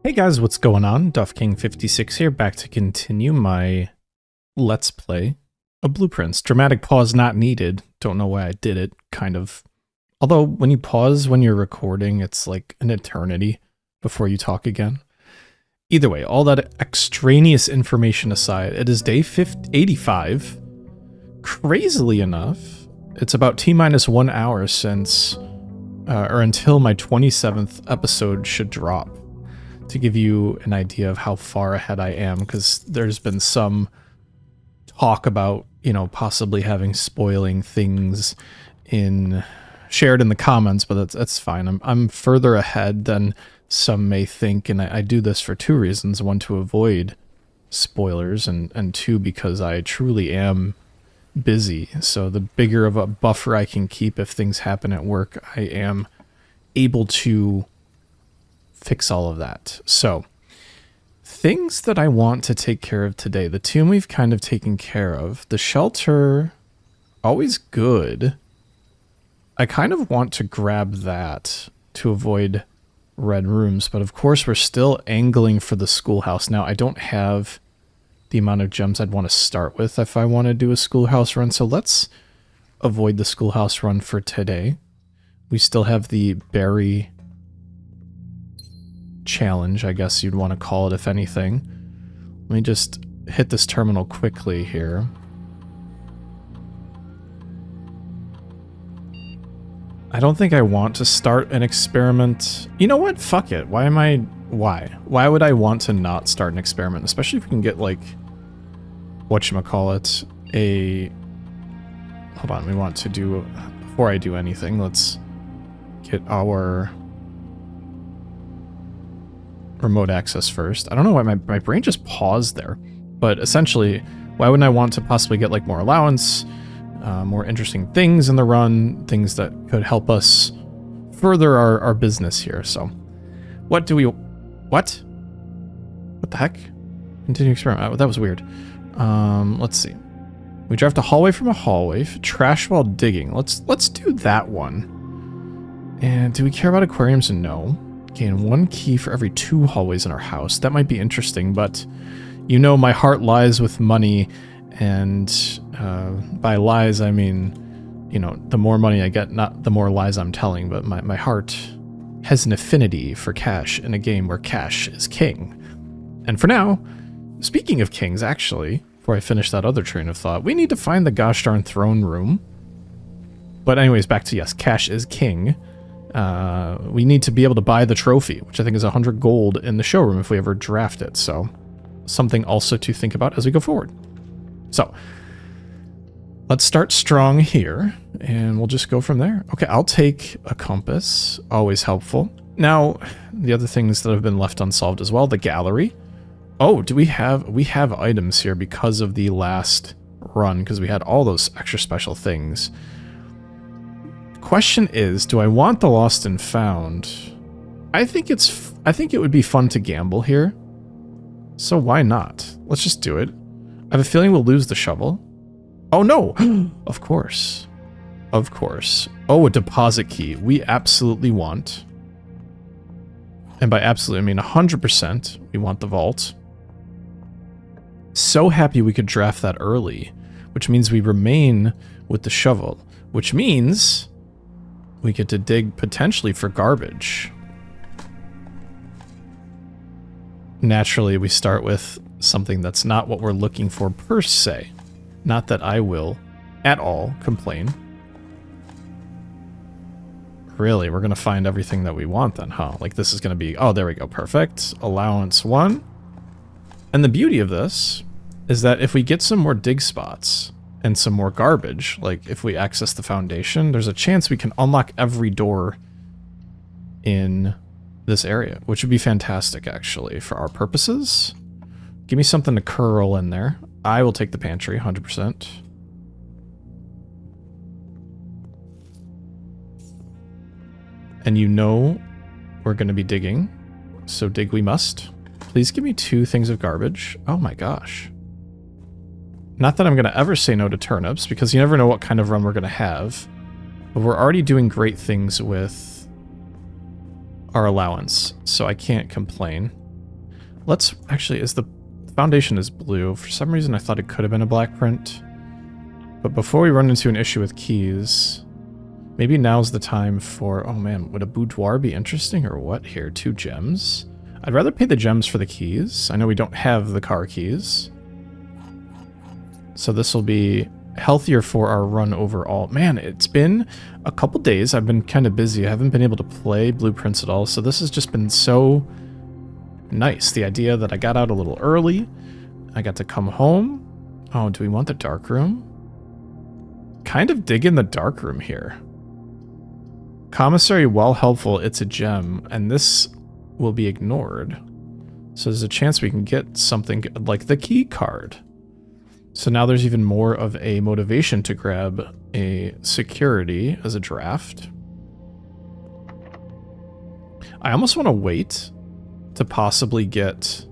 Hey guys, what's going on? DuffKing56 here, back to continue my Let's Play of Blueprints. Dramatic pause not needed. Don't know why I did it, kind of. Although, when you pause when you're recording, it's like an eternity before you talk again. Either way, all that extraneous information aside, it is day 85. Crazily enough, it's about T-minus 1 hour since, or until my 27th episode should drop. To give you an idea of how far ahead I am, because there's been some talk about, you know, possibly having spoiling things shared in the comments, but that's fine. I'm further ahead than some may think, and I do this for two reasons. One, to avoid spoilers, and two, because I truly am busy. So the bigger of a buffer I can keep if things happen at work, I am able to fix all of that. So, things that I want to take care of today. The tomb we've kind of taken care of. The shelter, always good. I kind of want to grab that to avoid red rooms, but of course we're still angling for the schoolhouse. Now, I don't have the amount of gems I'd want to start with if I want to do a schoolhouse run, so let's avoid the schoolhouse run for today. We still have the berry challenge, I guess you'd want to call it, if anything. Let me just hit this terminal quickly here. I don't think I want to start an experiment. You know what? Fuck it. Why would I want to not start an experiment? Especially if we can get, like, whatchamacallit, hold on, we want to do, before I do anything, let's get our remote access first. I don't know why my brain just paused there, but essentially, why wouldn't I want to possibly get like more allowance, more interesting things in the run, things that could help us further our business here. So what the heck? Continue experiment. Oh, that was weird. Let's see. We draft a hallway from a hallway, trash while digging. Let's do that one. And do we care about aquariums? No. Gain 1 key for every 2 hallways in our house. That might be interesting, but you know my heart lies with money, and by lies I mean, you know, the more money I get, not the more lies I'm telling, but my heart has an affinity for cash in a game where cash is king. And for now, speaking of kings, actually, before I finish that other train of thought, we need to find the gosh darn throne room. But anyways, back to yes, cash is king. We need to be able to buy the trophy, which I think is 100 gold in the showroom if we ever draft it. So something also to think about as we go forward. So let's start strong here and we'll just go from there. Okay, I'll take a compass, always helpful. Now, the other things that have been left unsolved as well, the gallery. Oh, we have items here because of the last run, because we had all those extra special things. Question is, do I want the lost and found? I think it would be fun to gamble here. So why not? Let's just do it. I have a feeling we'll lose the shovel. Oh no! Of course. Of course. Oh, a deposit key. We absolutely want. And by absolutely I mean 100%. We want the vault. So happy we could draft that early, which means we remain with the shovel, which means we get to dig potentially for garbage. Naturally, we start with something that's not what we're looking for per se. Not that I will at all complain. Really, we're going to find everything that we want then, huh? Like this is going to be, oh, there we go, perfect. Allowance 1. And the beauty of this is that if we get some more dig spots and some more garbage, like if we access the foundation, there's a chance we can unlock every door in this area, which would be fantastic, actually, for our purposes. Give me something to curl in there. I will take the pantry, 100%. And you know we're going to be digging, so dig we must. Please give me 2 things of garbage. Oh my gosh. Not that I'm going to ever say no to turnips, because you never know what kind of run we're going to have. But we're already doing great things with our allowance, so I can't complain. Let's actually, is the foundation is blue. For some reason I thought it could have been a black print. But before we run into an issue with keys, maybe now's the time for, oh man, would a boudoir be interesting or what here? 2 gems? I'd rather pay the gems for the keys. I know we don't have the car keys. So this will be healthier for our run overall. Man, it's been a couple days. I've been kind of busy. I haven't been able to play Blueprints at all. So this has just been so nice. The idea that I got out a little early. I got to come home. Oh, do we want the dark room? Kind of digging the dark room here. Commissary, while helpful, it's a gem. And this will be ignored. So there's a chance we can get something like the key card. So now there's even more of a motivation to grab a security as a draft. I almost want to wait to possibly get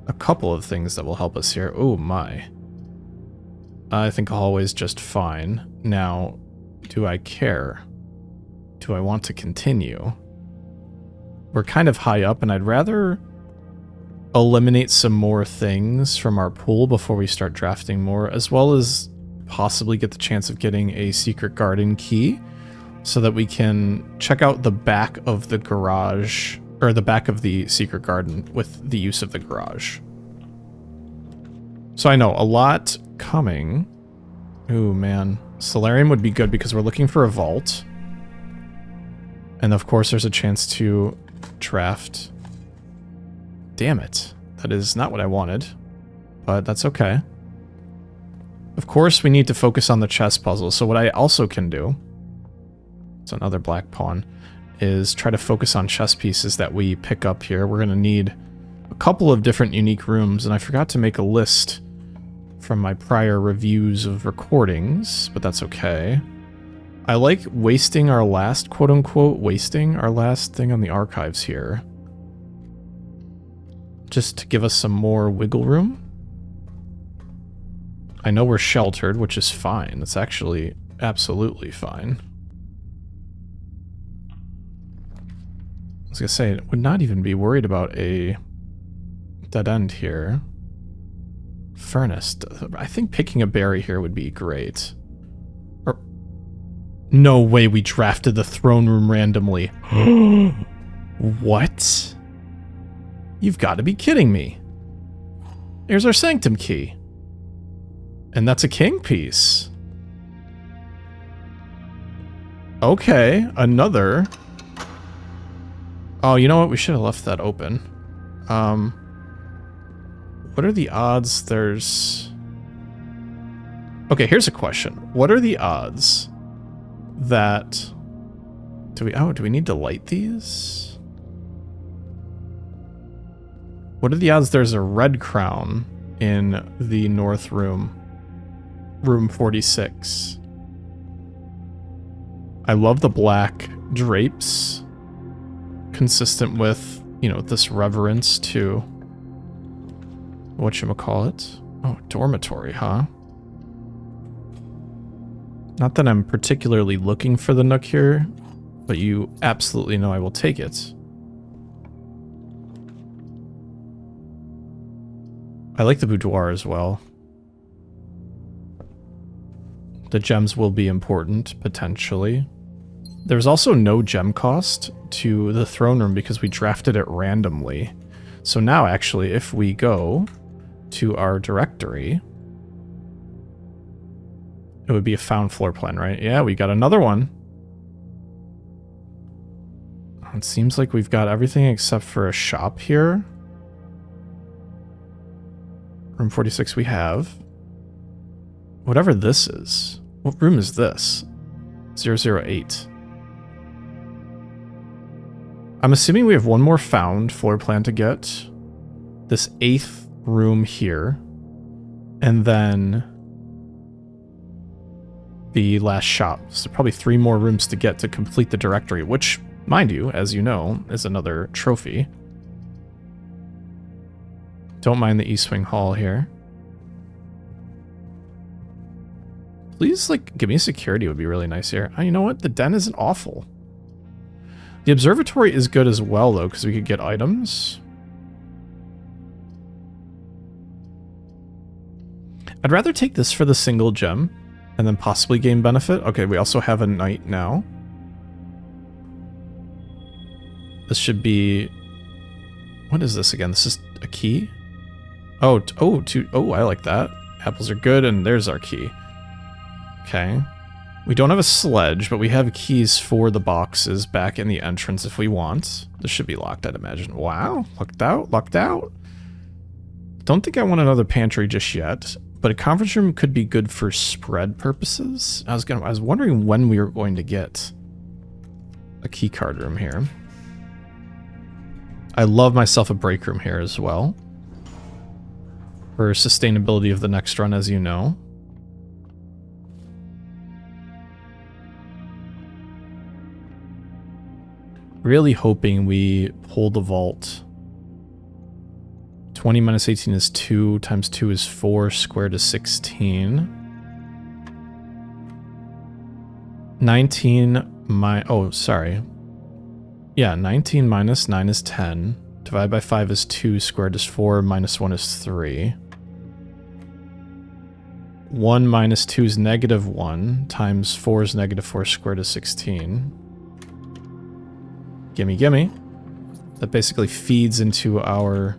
a couple of things that will help us here. Oh my. I think a hallway's just fine. Now, do I care? Do I want to continue? We're kind of high up, and I'd rather eliminate some more things from our pool before we start drafting more, as well as possibly get the chance of getting a secret garden key so that we can check out the back of the garage, or the back of the secret garden with the use of the garage. So I know, a lot coming. Ooh, man. Solarium would be good because we're looking for a vault. And of course there's a chance to draft. Damn it. That is not what I wanted. But that's okay. Of course we need to focus on the chess puzzle. So what I also can do, it's another black pawn, is try to focus on chess pieces that we pick up here. We're going to need a couple of different unique rooms, and I forgot to make a list from my prior reviews of recordings, but that's okay. I like wasting our last, quote-unquote, wasting our last thing on the archives here. Just to give us some more wiggle room. I know we're sheltered, which is fine. It's actually absolutely fine. I was gonna say, I would not even be worried about a dead end here. Furnace. I think picking a berry here would be great. Or, no way we drafted the throne room randomly. What? You've got to be kidding me. Here's our sanctum key. And that's a king piece. Okay, another. Oh, you know what? We should have left that open. What are the odds there's... Okay, here's a question. What are the odds that... do we need to light these? What are the odds there's a red crown in the north room? Room 46. I love the black drapes. Consistent with, you know, this reverence to... whatchamacallit? Oh, dormitory, huh? Not that I'm particularly looking for the nook here, but you absolutely know I will take it. I like the boudoir as well. The gems will be important, potentially. There's also no gem cost to the throne room because we drafted it randomly. So now, actually, if we go to our directory, it would be a found floor plan, right? Yeah, we got another one. It seems like we've got everything except for a shop here. Room 46 we have. Whatever this is. What room is this? 008. I'm assuming we have one more found floor plan to get. This 8th room here. And then the last shop. So probably 3 more rooms to get to complete the directory, which, mind you, as you know, is another trophy. Don't mind the East Wing Hall here. Please, like, give me security would be really nice here. Oh, you know what? The den isn't awful. The observatory is good as well, though, because we could get items. I'd rather take this for the single gem and then possibly gain benefit. Okay, we also have a knight now. This should be... What is this again? This is a key? Oh, I like that. Apples are good, and there's our key. Okay. We don't have a sledge, but we have keys for the boxes back in the entrance if we want. This should be locked, I'd imagine. Wow, lucked out. Don't think I want another pantry just yet, but a conference room could be good for spread purposes. I was wondering when we were going to get a key card room here. I love myself a break room here as well. For sustainability of the next run, as you know. Really hoping we pull the vault. 20 minus 18 is 2, times 2 is 4, squared is 16. 19 minus 9 is 10. Divided by 5 is 2, squared is 4, minus 1 is 3. 1 minus 2 is negative 1, times 4 is negative 4, squared is 16. Gimme. That basically feeds into our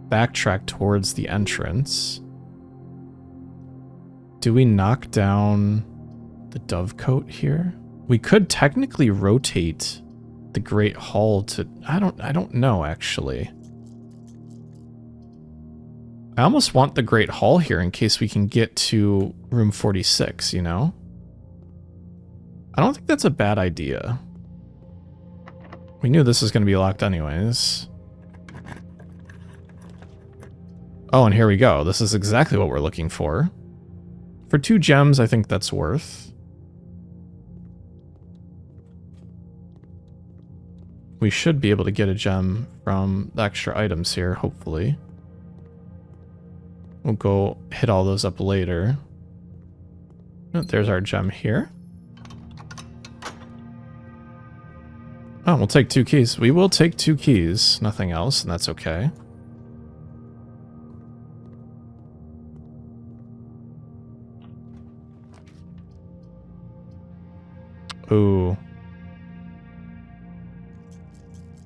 backtrack towards the entrance. Do we knock down the dovecote here? We could technically rotate the Great Hall to... I don't know, actually. I almost want the Great Hall here in case we can get to room 46, you know? I don't think that's a bad idea. We knew this was going to be locked anyways. Oh, and here we go. This is exactly what we're looking for. For 2 gems, I think that's worth. We should be able to get a gem from the extra items here, hopefully. We'll go hit all those up later. Oh, there's our gem here. Oh, we'll take 2 keys. We will take 2 keys, nothing else, and that's okay. Ooh.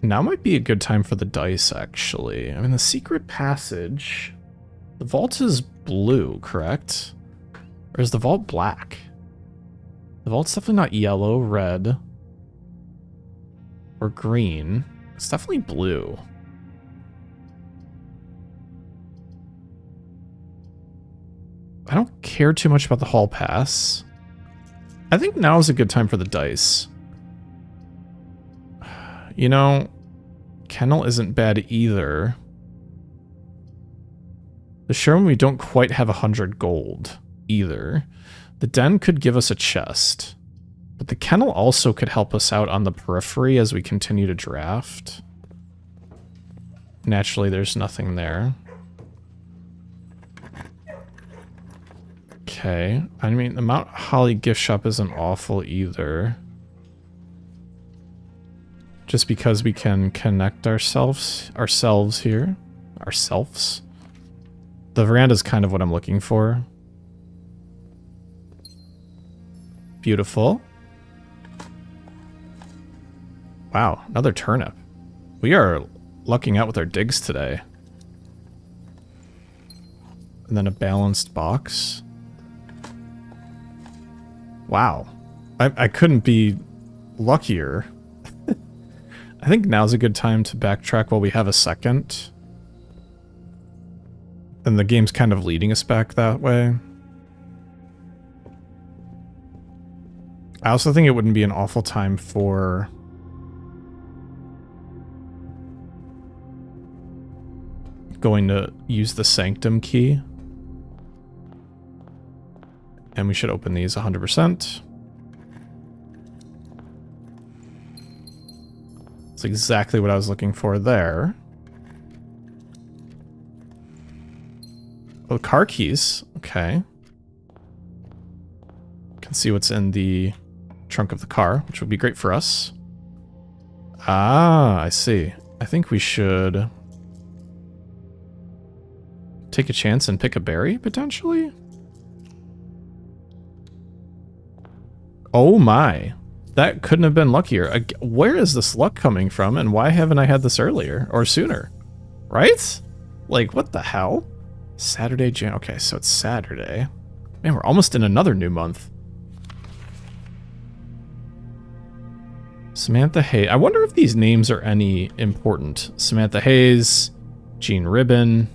Now might be a good time for the dice, actually. I mean, the secret passage... The vault is blue, correct? Or is the vault black? The vault's definitely not yellow, red... or green. It's definitely blue. I don't care too much about the hall pass. I think now is a good time for the dice. You know, kennel isn't bad either. The showroom, we don't quite have 100 gold either. The den could give us a chest. But the kennel also could help us out on the periphery as we continue to draft. Naturally, there's nothing there. Okay. I mean, the Mount Holly gift shop isn't awful either. Just because we can connect ourselves here. Ourselves. The veranda is kind of what I'm looking for. Beautiful. Wow, another turnip. We are lucking out with our digs today. And then a balanced box. Wow. I couldn't be luckier. I think now's a good time to backtrack while we have a second. And the game's kind of leading us back that way. I also think it wouldn't be an awful time for... going to use the Sanctum key. And we should open these 100%. That's exactly what I was looking for there. Oh, car keys. Okay. Can see what's in the trunk of the car, which would be great for us. Ah, I see. I think we should... take a chance and pick a berry, potentially? Oh my. That couldn't have been luckier. Where is this luck coming from, and why haven't I had this earlier or sooner? Right? Like, what the hell? Saturday, okay, so it's Saturday. Man, we're almost in another new month. Samantha Hayes. I wonder if these names are any important. Samantha Hayes, Jean Ribbon,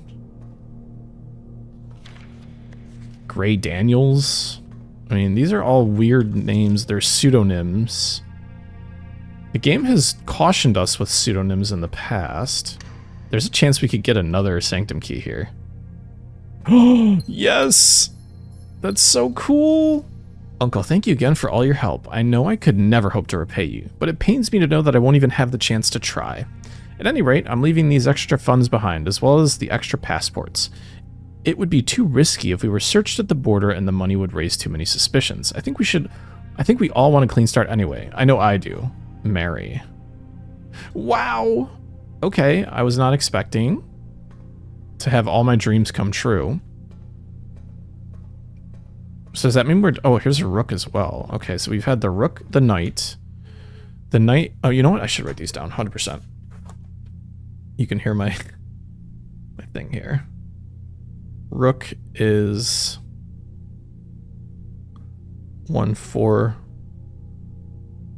Gray Daniels. I mean, these are all weird names. They're pseudonyms. The game has cautioned us with pseudonyms in the past. There's a chance we could get another Sanctum key here. Oh, yes! That's so cool! Uncle, thank you again for all your help. I know I could never hope to repay you, but it pains me to know that I won't even have the chance to try. At any rate, I'm leaving these extra funds behind, as well as the extra passports. It would be too risky if we were searched at the border and the money would raise too many suspicions. I think we all want a clean start anyway. I know I do. Mary. Wow! Okay, I was not expecting to have all my dreams come true. So does that mean we're... Oh, here's a rook as well. Okay, so we've had the rook, the knight. The knight... Oh, you know what? I should write these down, 100%. You can hear my thing here. Rook is 1-4.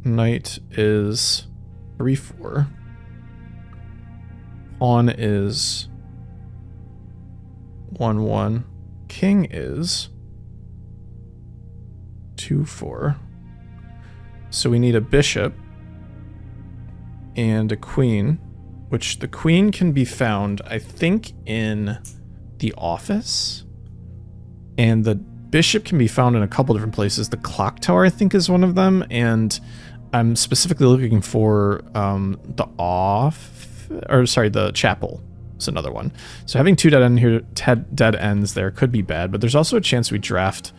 Knight is 3-4. Pawn is 1-1. King is 2-4. So we need a bishop and a queen, which the queen can be found, I think, in the office, and the bishop can be found in a couple different places. The clock tower, I think, is one of them, and I'm specifically looking for the chapel. It's another one. So having two dead ends there could be bad, but there's also a chance we draft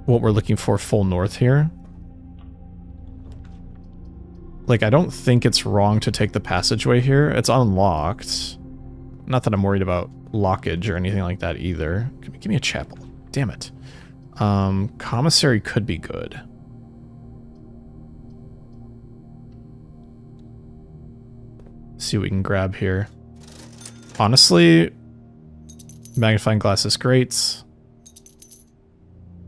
what we're looking for full north here. Like, I don't think it's wrong to take the passageway here. It's unlocked. Not that I'm worried about lockage or anything like that either. Give me a chapel. Damn it. Commissary could be good. See what we can grab here. Honestly, magnifying glass is great.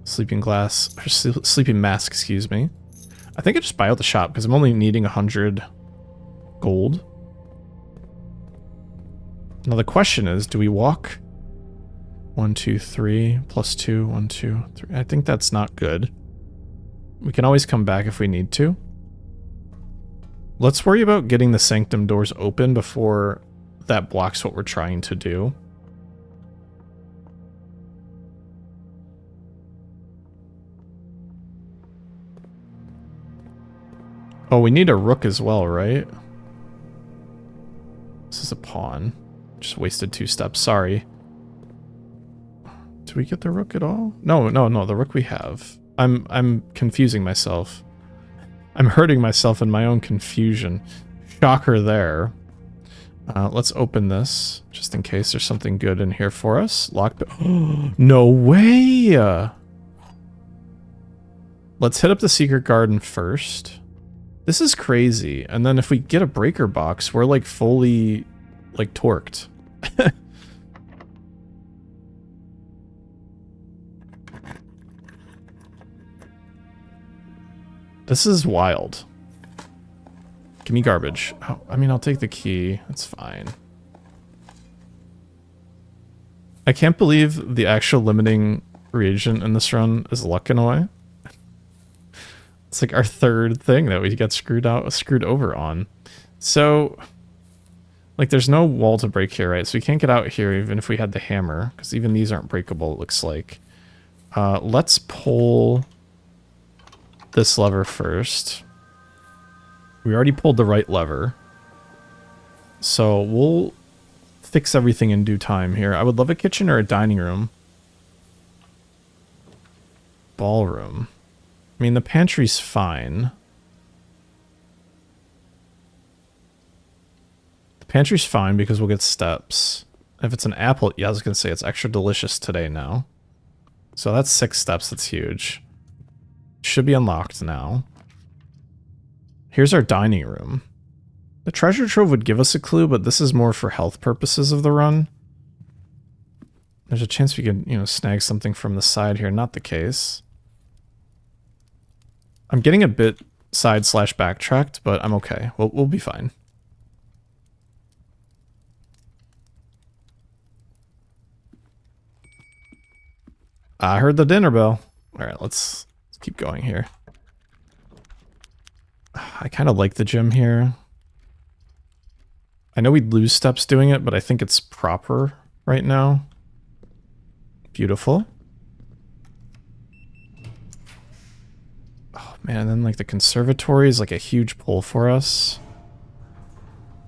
Sleeping mask, excuse me. I think I just buy out the shop because I'm only needing 100 gold. Now the question is, do we walk 1, 2, 3 plus 2, 1, 2, 3? I think that's not good. We can always come back if we need to. Let's worry about getting the sanctum doors open before that blocks what we're trying to do. Oh, we need a rook as well, right? This is a pawn. Just wasted 2 steps, sorry. Do we get the rook at all? No, the rook we have. I'm confusing myself. I'm hurting myself in my own confusion. Shocker there. Let's open this, just in case there's something good in here for us. Locked. No way! Let's hit up the secret garden first. This is crazy. And then if we get a breaker box, we're like fully, like, torqued. This is wild. Give me garbage. Oh, I mean, I'll take the key. That's fine. I can't believe the actual limiting reagent in this run is luck in a way. It's like our third thing that we get screwed over on. So, like, there's no wall to break here, right? So we can't get out here even if we had the hammer, because even these aren't breakable, it looks like. Let's pull this lever first. We already pulled the right lever. So we'll fix everything in due time here. I would love a kitchen or a dining room. Ballroom. I mean, the pantry's fine. The pantry's fine because we'll get steps. If it's an apple, yeah, I was going to say it's extra delicious today now. So that's 6 steps. That's huge. Should be unlocked now. Here's our dining room. The treasure trove would give us a clue, but this is more for health purposes of the run. There's a chance we could, snag something from the side here. Not the case. I'm getting a bit side/backtracked, but I'm okay. We'll be fine. I heard the dinner bell. All right, let's keep going here. I kind of like the gym here. I know we'd lose steps doing it, but I think it's proper right now. Beautiful. Oh man, and then like the conservatory is like a huge pull for us.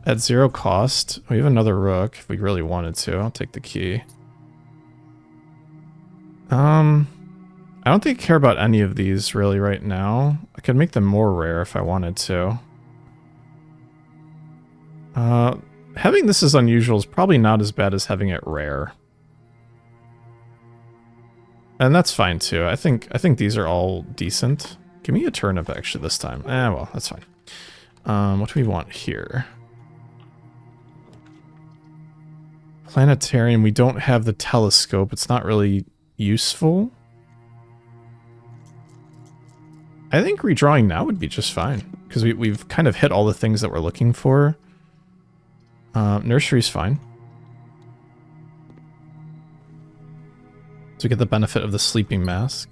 At 0 cost. We have another rook if we really wanted to. I'll take the key. I don't think I care about any of these really right now. I could make them more rare if I wanted to. Having this as unusual is probably not as bad as having it rare. And that's fine too. I think these are all decent. Give me a turnip actually this time. Well, that's fine. What do we want here? Planetarium, we don't have the telescope. It's not really useful. I think redrawing now would be just fine, because we've kind of hit all the things that we're looking for. Nursery's fine. So we get the benefit of the sleeping mask.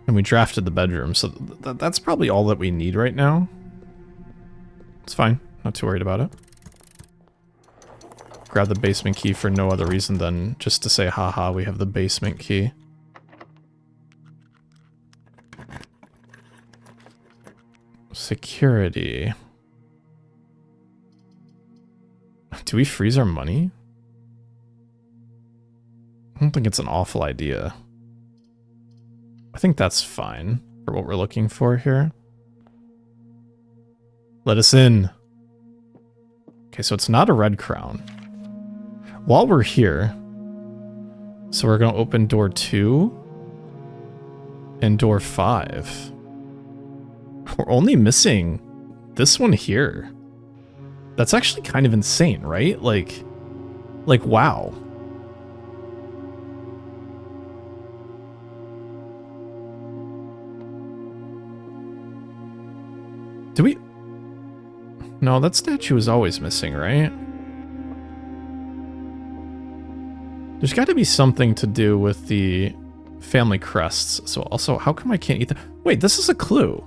And we drafted the bedroom, so that's probably all that we need right now. It's fine, not too worried about it. Grab the basement key for no other reason than just to say, haha, we have the basement key. Security. Do we freeze our money? I don't think it's an awful idea. I think that's fine for what we're looking for here. Let us in. Okay, so it's not a red crown. While we're here, so we're going to open door 2 and door 5. We're only missing this one here. That's actually kind of insane, right? Like wow. Do we? No, that statue is always missing, right? There's got to be something to do with the family crests. So also, how come I can't eat that? Wait, this is a clue.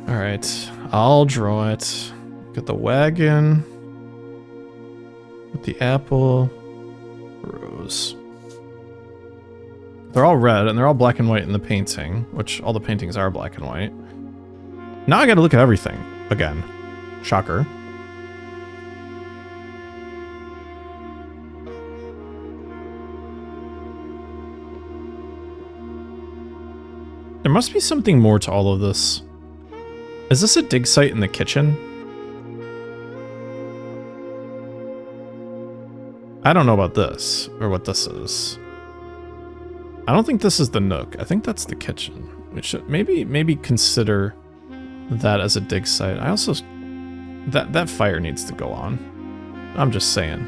All right, I'll draw it. Get the wagon. With the apple. Rose. They're all red, and they're all black and white in the painting, which all the paintings are black and white. Now I gotta look at everything again. Shocker. There must be something more to all of this. Is this a dig site in the kitchen? I don't know about this, or what this is. I don't think this is the nook. I think that's the kitchen. We should maybe consider that as a dig site. I also... That fire needs to go on. I'm just saying.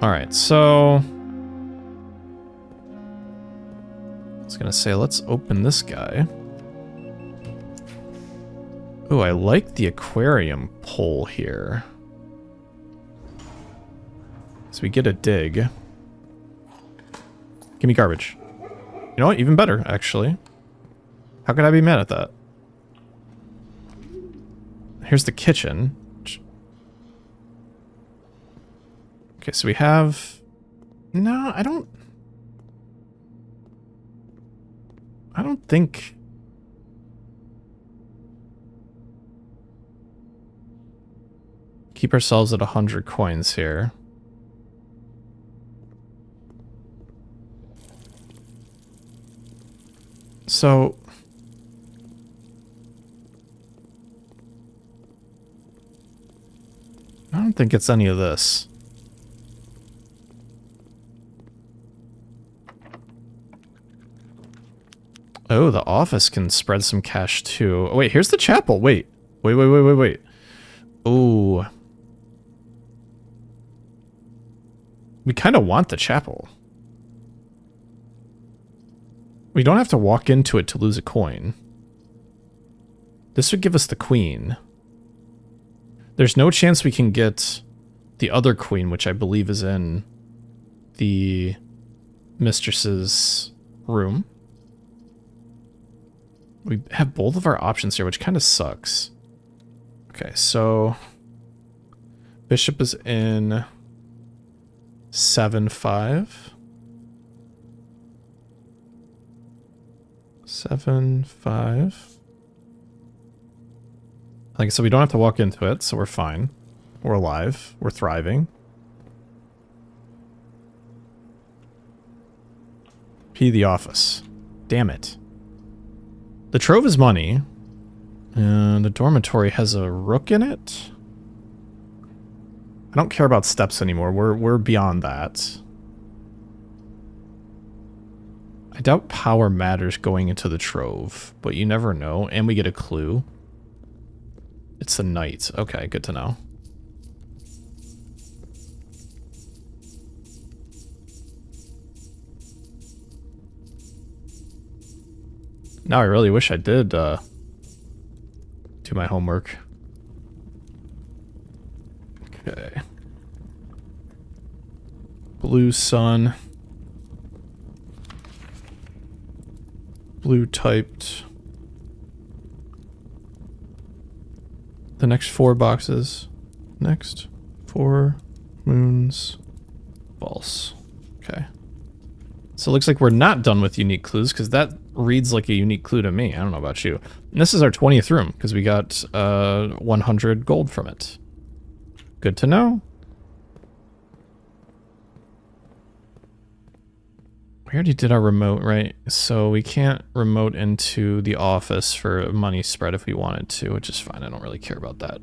Alright, so... I was gonna say, let's open this guy. Ooh, I like the aquarium pole here. So we get a dig. Give me garbage. You know what? Even better, actually. How could I be mad at that? Here's the kitchen. Okay, so we have... No, I don't think... Keep ourselves at 100 coins here. So... I don't think it's any of this. Oh, the office can spread some cash too. Oh, wait, here's the chapel. Wait. Wait. Oh. We kind of want the chapel. We don't have to walk into it to lose a coin. This would give us the queen. There's no chance we can get the other queen, which I believe is in the mistress's room. We have both of our options here, which kind of sucks. Okay, so bishop is in 7-5. 7-5. Like I said, we don't have to walk into it, so we're fine. We're alive. We're thriving. P the office. Damn it. The trove is money. And the dormitory has a rook in it. I don't care about steps anymore. We're beyond that. I doubt power matters going into the trove, but you never know. And we get a clue. It's the knight. Okay, good to know. Now I really wish I did do my homework. Okay. Blue sun. Blue typed. The next 4 boxes. Next 4 moons. False. Okay. So it looks like we're not done with unique clues, because that reads like a unique clue to me. I don't know about you. And this is our 20th room, because we got 100 gold from it. Good to know. We already did our remote, right? So we can't remote into the office for a money spread if we wanted to, which is fine. I don't really care about that.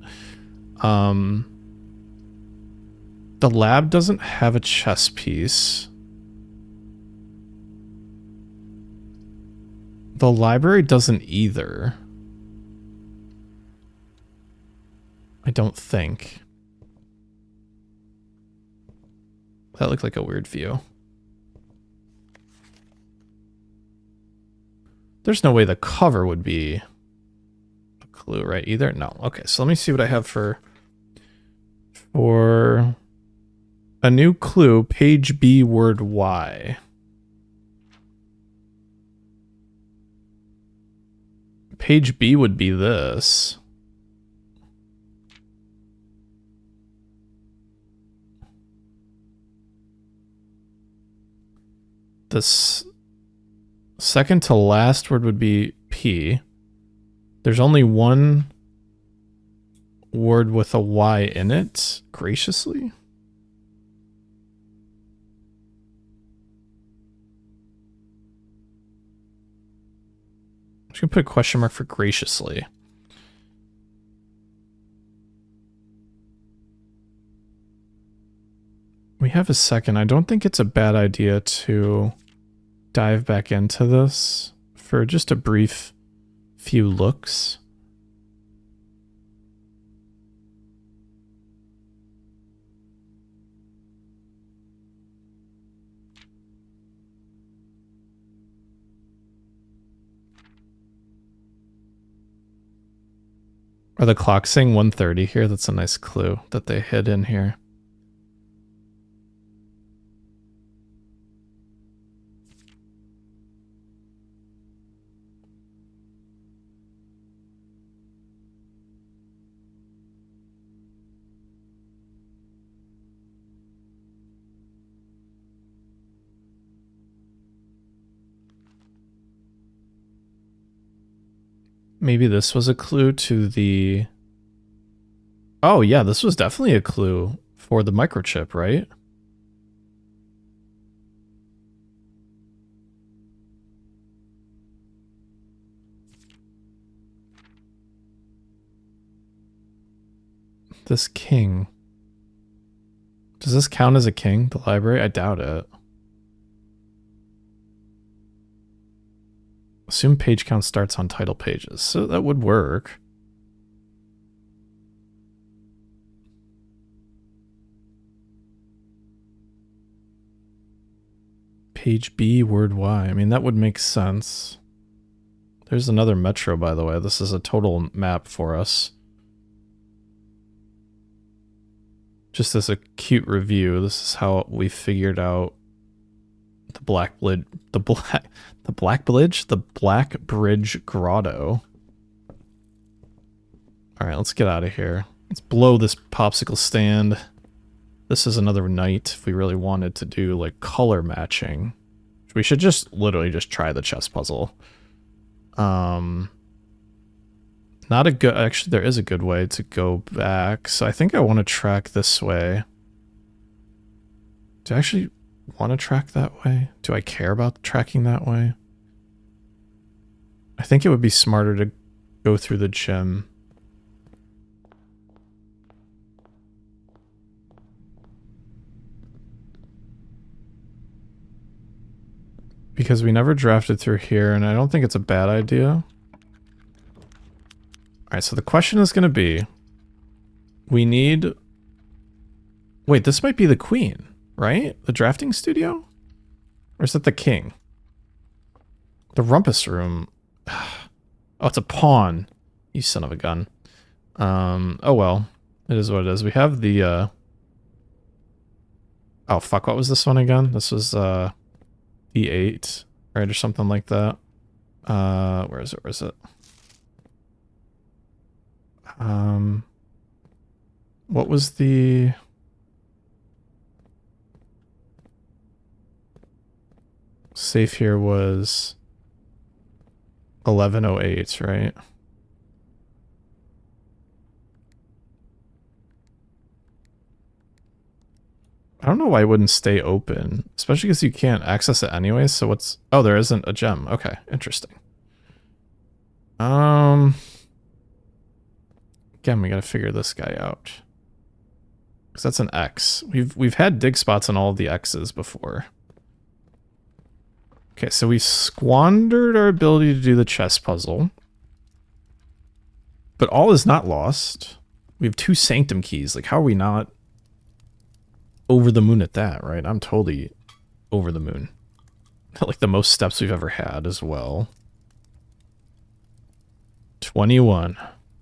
The lab doesn't have a chess piece. The library doesn't either. I don't think. That looked like a weird view. There's no way the cover would be a clue, right? Either? No. Okay, so let me see what I have for a new clue. Page B, word Y. Page B would be this. This second to last word would be P. There's only one word with a Y in it. Graciously? I'm just gonna put a question mark for graciously. We have a second. I don't think it's a bad idea to dive back into this for just a brief few looks. Are the clocks saying 1:30 here? That's a nice clue that they hid in here. Maybe this was a clue to the... Oh yeah, this was definitely a clue for the microchip, right? This king. Does this count as a king, the library? I doubt it. Assume page count starts on title pages, so that would work. Page B, word Y. I mean, that would make sense. There's another metro, by the way. This is a total map for us. Just as a cute review, this is how we figured out the Black Bridge Grotto. Alright, let's get out of here. Let's blow this popsicle stand. This is another night if we really wanted to do like color matching. We should just literally just try the chess puzzle. Not a good, actually there is a good way to go back. So I think I want to track this way. Do I actually want to track that way? Do I care about tracking that way? I think it would be smarter to go through the gym. Because we never drafted through here, and I don't think it's a bad idea. Alright, so the question is going to be... We need... Wait, this might be the queen, right? The drafting studio? Or is it the king? The rumpus room. Oh, it's a pawn. You son of a gun. Oh well. It is what it is. We have the, Oh, fuck, what was this one again? This was, E8, right, or something like that. Where is it? Where is it? What was the... Safe here was 1108, right? I don't know why it wouldn't stay open, especially because you can't access it anyway. So what's... Oh, there isn't a gem. Okay, interesting. Again, we gotta figure this guy out. Because that's an X. We've had dig spots on all of the X's before. Okay, so we squandered our ability to do the chess puzzle. But all is not lost. We have 2 sanctum keys. Like, how are we not over the moon at that, right? I'm totally over the moon. Like the most steps we've ever had as well. 21.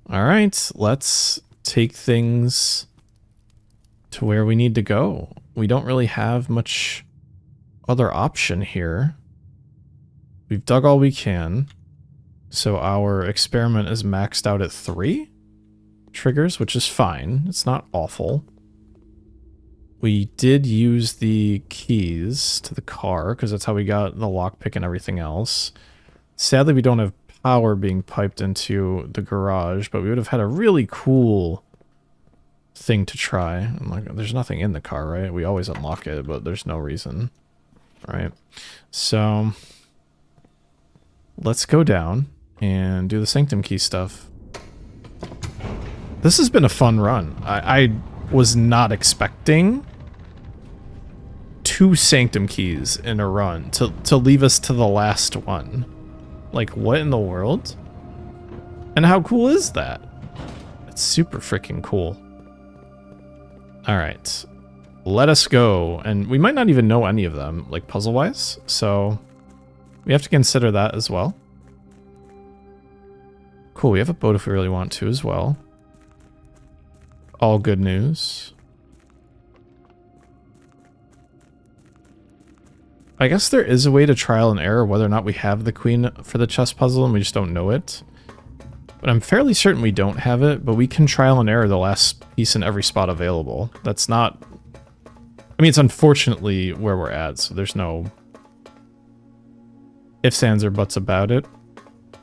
All right, let's take things to where we need to go. We don't really have much other option here. We've dug all we can. So our experiment is maxed out at 3 triggers, which is fine. It's not awful. We did use the keys to the car, because that's how we got the lockpick and everything else. Sadly, we don't have power being piped into the garage, but we would have had a really cool thing to try. And like, there's nothing in the car, right? We always unlock it, but there's no reason. Right? So, let's go down and do the sanctum key stuff. This has been a fun run. I was not expecting 2 sanctum keys in a run to leave us to the last one. Like, what in the world? And how cool is that? It's super freaking cool. Alright. Let us go. And we might not even know any of them, like, puzzle-wise. So, we have to consider that as well. Cool, we have a boat if we really want to as well. All good news. I guess there is a way to trial and error whether or not we have the queen for the chess puzzle and we just don't know it. But I'm fairly certain we don't have it, but we can trial and error the last piece in every spot available. That's not... I mean, it's unfortunately where we're at, so there's no ifs, ands, or buts about it.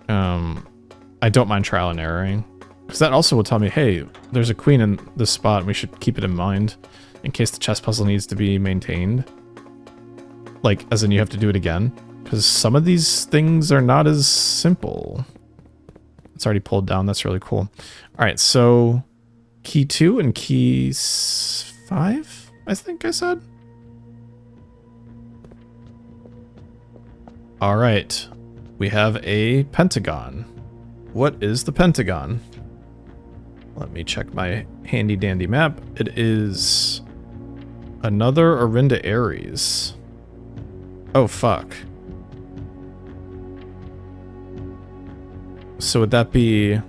I don't mind trial and erroring. Because that also will tell me, hey, there's a queen in this spot, and we should keep it in mind in case the chess puzzle needs to be maintained. Like, as in you have to do it again. Because some of these things are not as simple. It's already pulled down, that's really cool. Alright, so key 2 and key 5? I think I said. All right, we have a pentagon. What is the pentagon? Let me check my handy dandy map. It is another Orinda Ares. Oh, fuck. So would that be...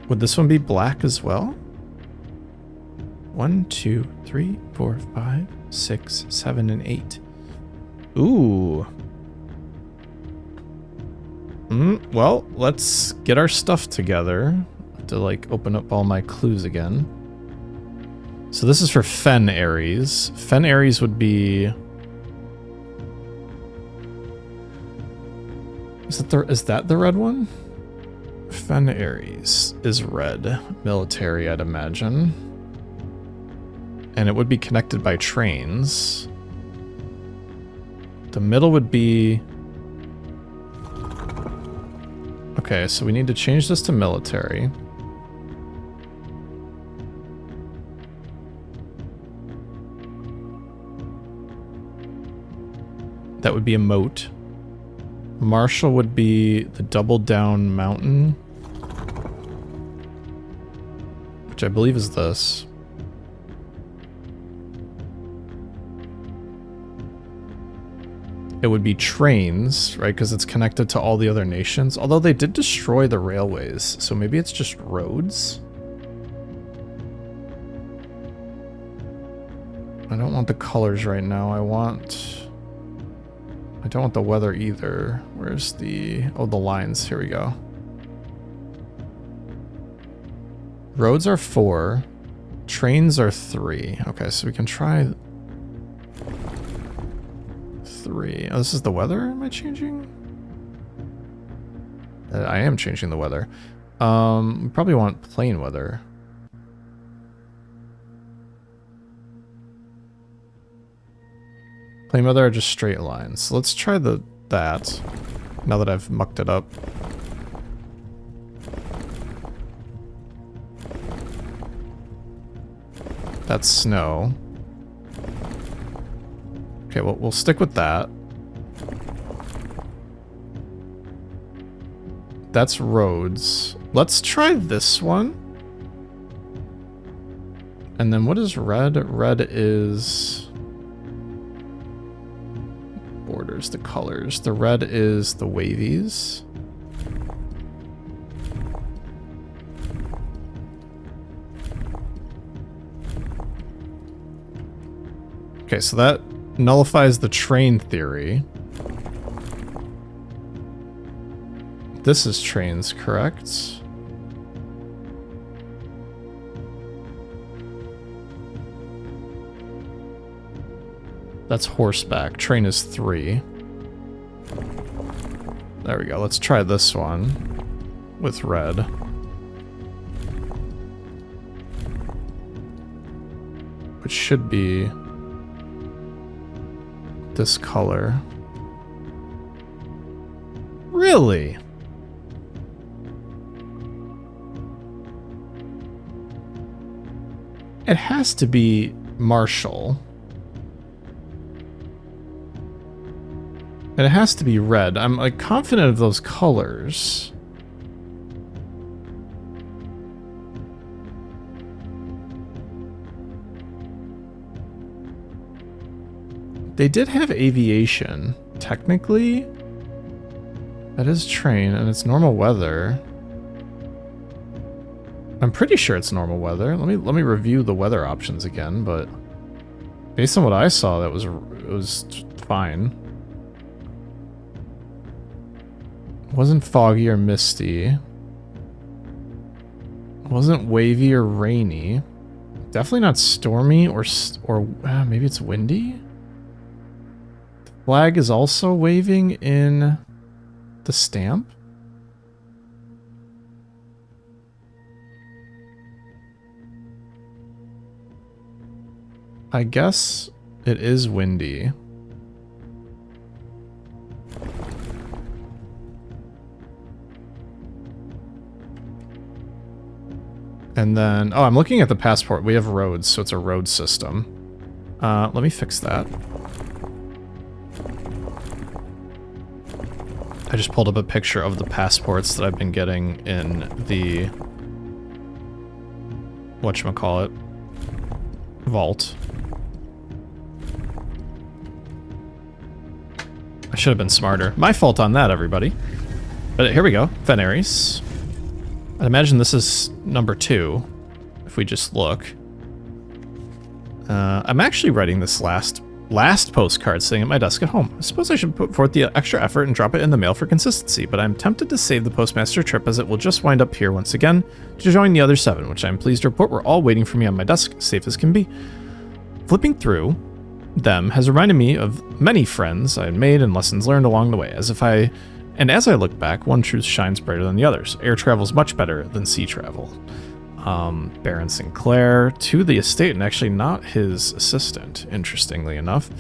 Would this one be black as well? 1, 2, 3, 4, 5, 6, 7, and 8. Ooh. Well, let's get our stuff together. I have to, like, open up all my clues again. So this is for Fen Ares. Fen Ares would be... Is that the red one? Fen Ares is red. Military, I'd imagine. And it would be connected by trains. The middle would be... Okay, so we need to change this to military. That would be a moat. Marshall would be the double down mountain, which I believe is this. It would be trains, right? Because it's connected to all the other nations. Although they did destroy the railways, so maybe it's just roads. I don't want the colors right now. I don't want the weather either. Where's the... Oh, the lines. Here we go. Roads are 4. Trains are 3. Okay, so we can try... 3. Oh, this is the weather? Am I changing? I am changing the weather. We probably want plain weather. Plain weather are just straight lines. So let's try that. Now that I've mucked it up. That's snow. Okay, well, we'll stick with that. That's roads. Let's try this one. And then what is red? Red is... borders, the colors. The red is the wavies. Okay, so that nullifies the train theory. This is trains, correct? That's horseback. Train is 3. There we go. Let's try this one with red. Which should be this color. Really? It has to be Marshall. And it has to be red. I'm like confident of those colors. They did have aviation, technically. That is train, and it's normal weather. I'm pretty sure it's normal weather. Let me review the weather options again, but based on what I saw, it was fine. It wasn't foggy or misty. It wasn't wavy or rainy. Definitely not stormy or maybe it's windy. The flag is also waving in the stamp. I guess it is windy. And then, oh, I'm looking at the passport. We have roads, so it's a road system. Let me fix that. I just pulled up a picture of the passports that I've been getting in the whatchamacallit vault. I should have been smarter. My fault on that, everybody. But here we go. Veneris. I'd imagine this is number 2, if we just look. I'm actually writing this last postcard sitting at my desk at home. I suppose I should put forth the extra effort and drop it in the mail for consistency, but I'm tempted to save the postmaster trip as it will just wind up here once again to join the other 7, which I'm pleased to report were all waiting for me on my desk, safe as can be. Flipping through them has reminded me of many friends I had made and lessons learned along the way, as I look back, one truth shines brighter than the others. Air travel is much better than sea travel. Baron Sinclair to the estate, and actually not his assistant, interestingly enough.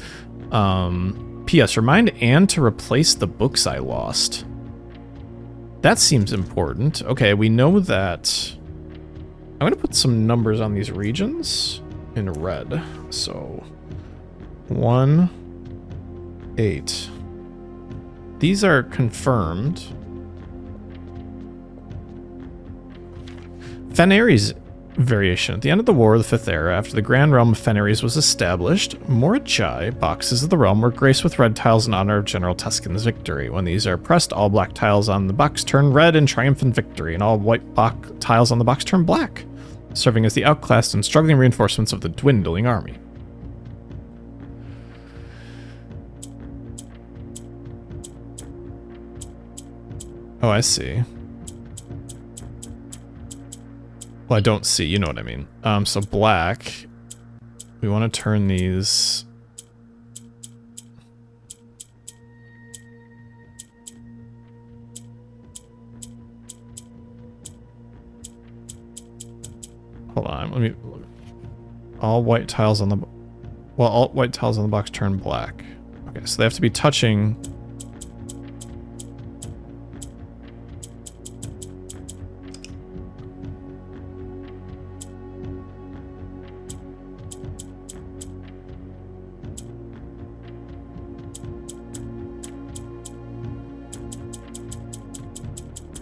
P.S. Remind Anne to replace the books I lost. That seems important. Okay, we know that. I'm going to put some numbers on these regions in red. So, 1, 8. These are confirmed. Fenari's variation. At the end of the War of the 5th Era, after the Grand Realm of Fenaris was established, Morichai boxes of the realm were graced with red tiles in honor of General Tuscan's victory. When these are pressed, all black tiles on the box turn red in triumphant victory, and all white tiles on the box turn black, serving as the outclassed and struggling reinforcements of the dwindling army. Oh, I see. Well, I don't see, you know what I mean. So black, we want to turn these. Hold on, let me, all white tiles on the, well, all white tiles on the box turn black. Okay, so they have to be touching.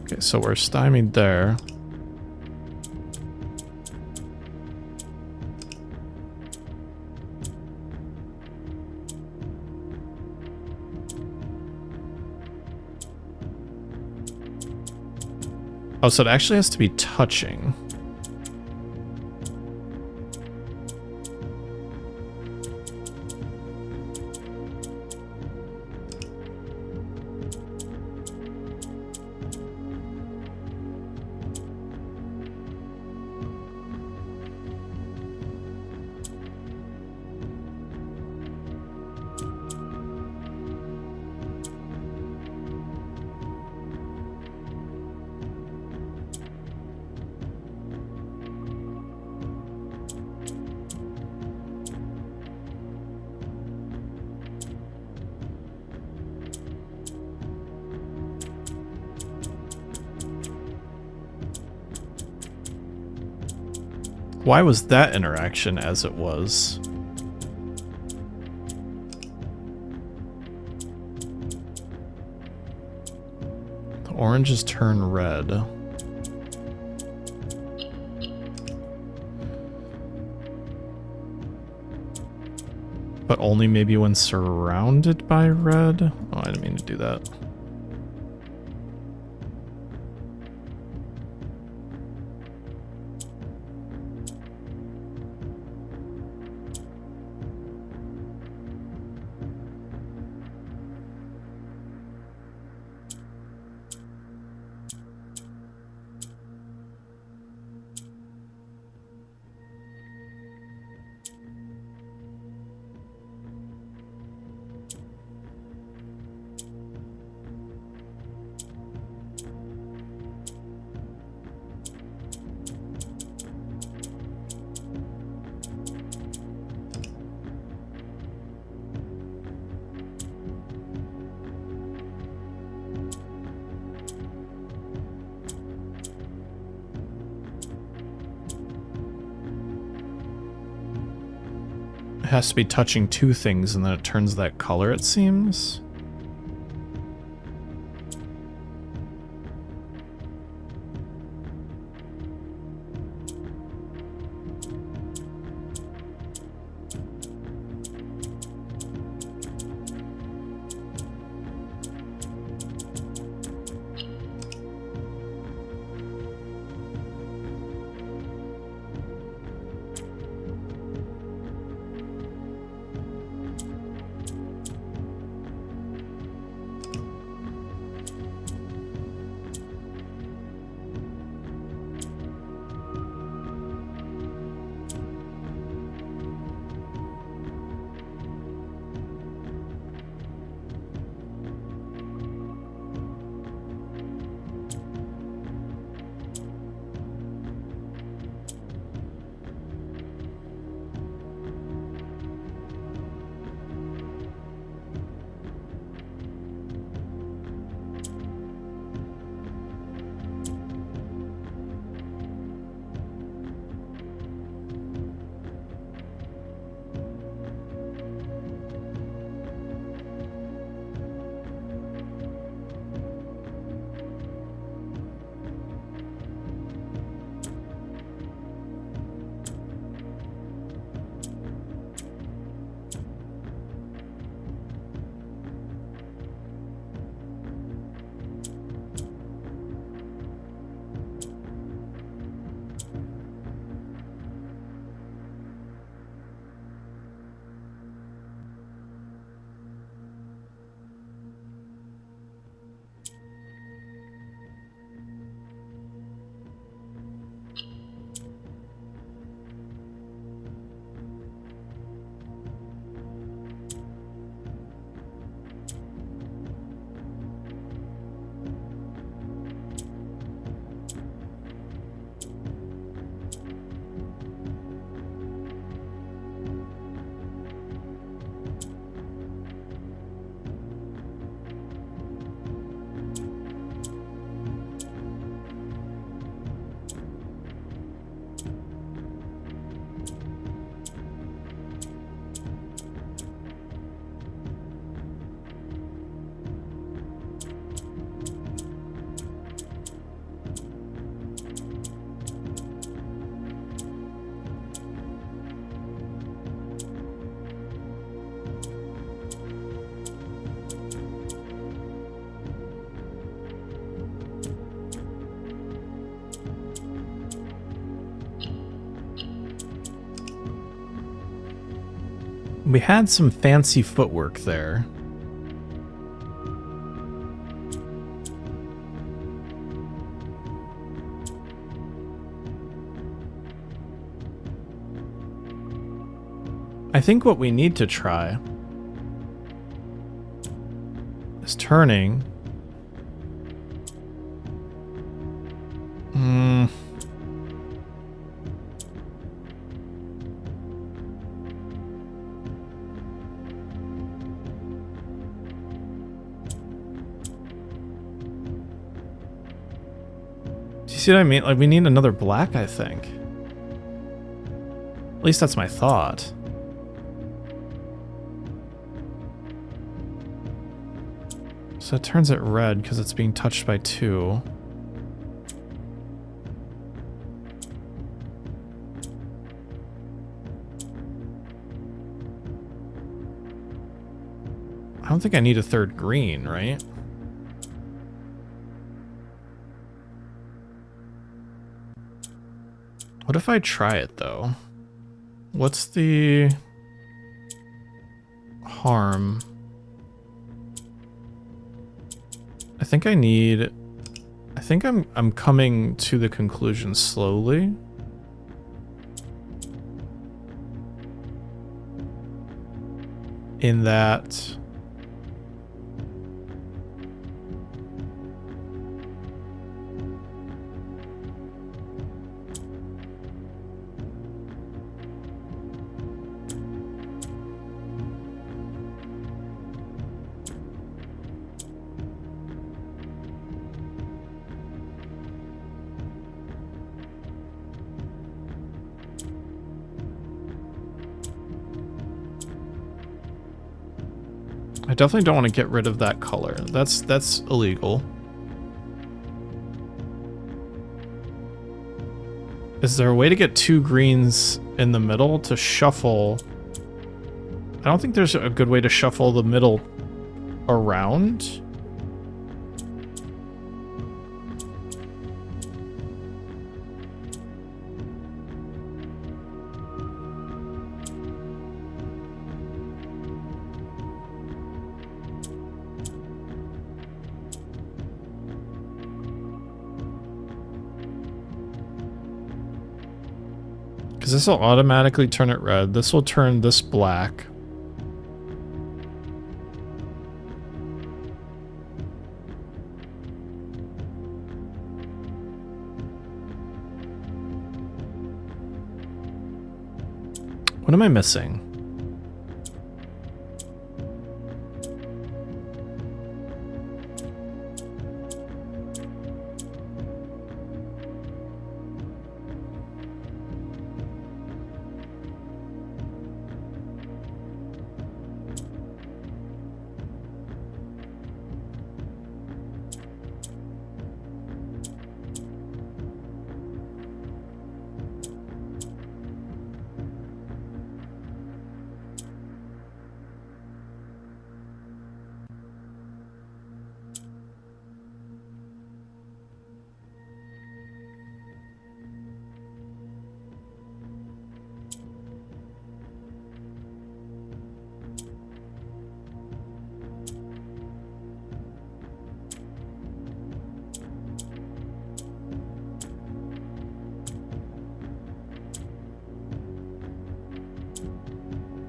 Okay, so we're stymied there. Oh, so it actually has to be touching. Why was that interaction as it was? The oranges turn red. But only maybe when surrounded by red? Oh, I didn't mean to do that. has to be touching two things and then it turns that color, it seems. We had some fancy footwork there. I think what we need to try is turning. See what I mean? Like, we need another black, I think. At least that's my thought. So it turns it red because it's being touched by two. I don't think I need a third green, right? What if I try it, though? What's the harm? I think I need... I think I'm coming to the conclusion slowly. In that... I definitely don't want to get rid of that color. That's illegal. Is there a way to get 2 greens in the middle to shuffle? I don't think there's a good way to shuffle the middle around. Because this will automatically turn it red. This will turn this black. What am I missing?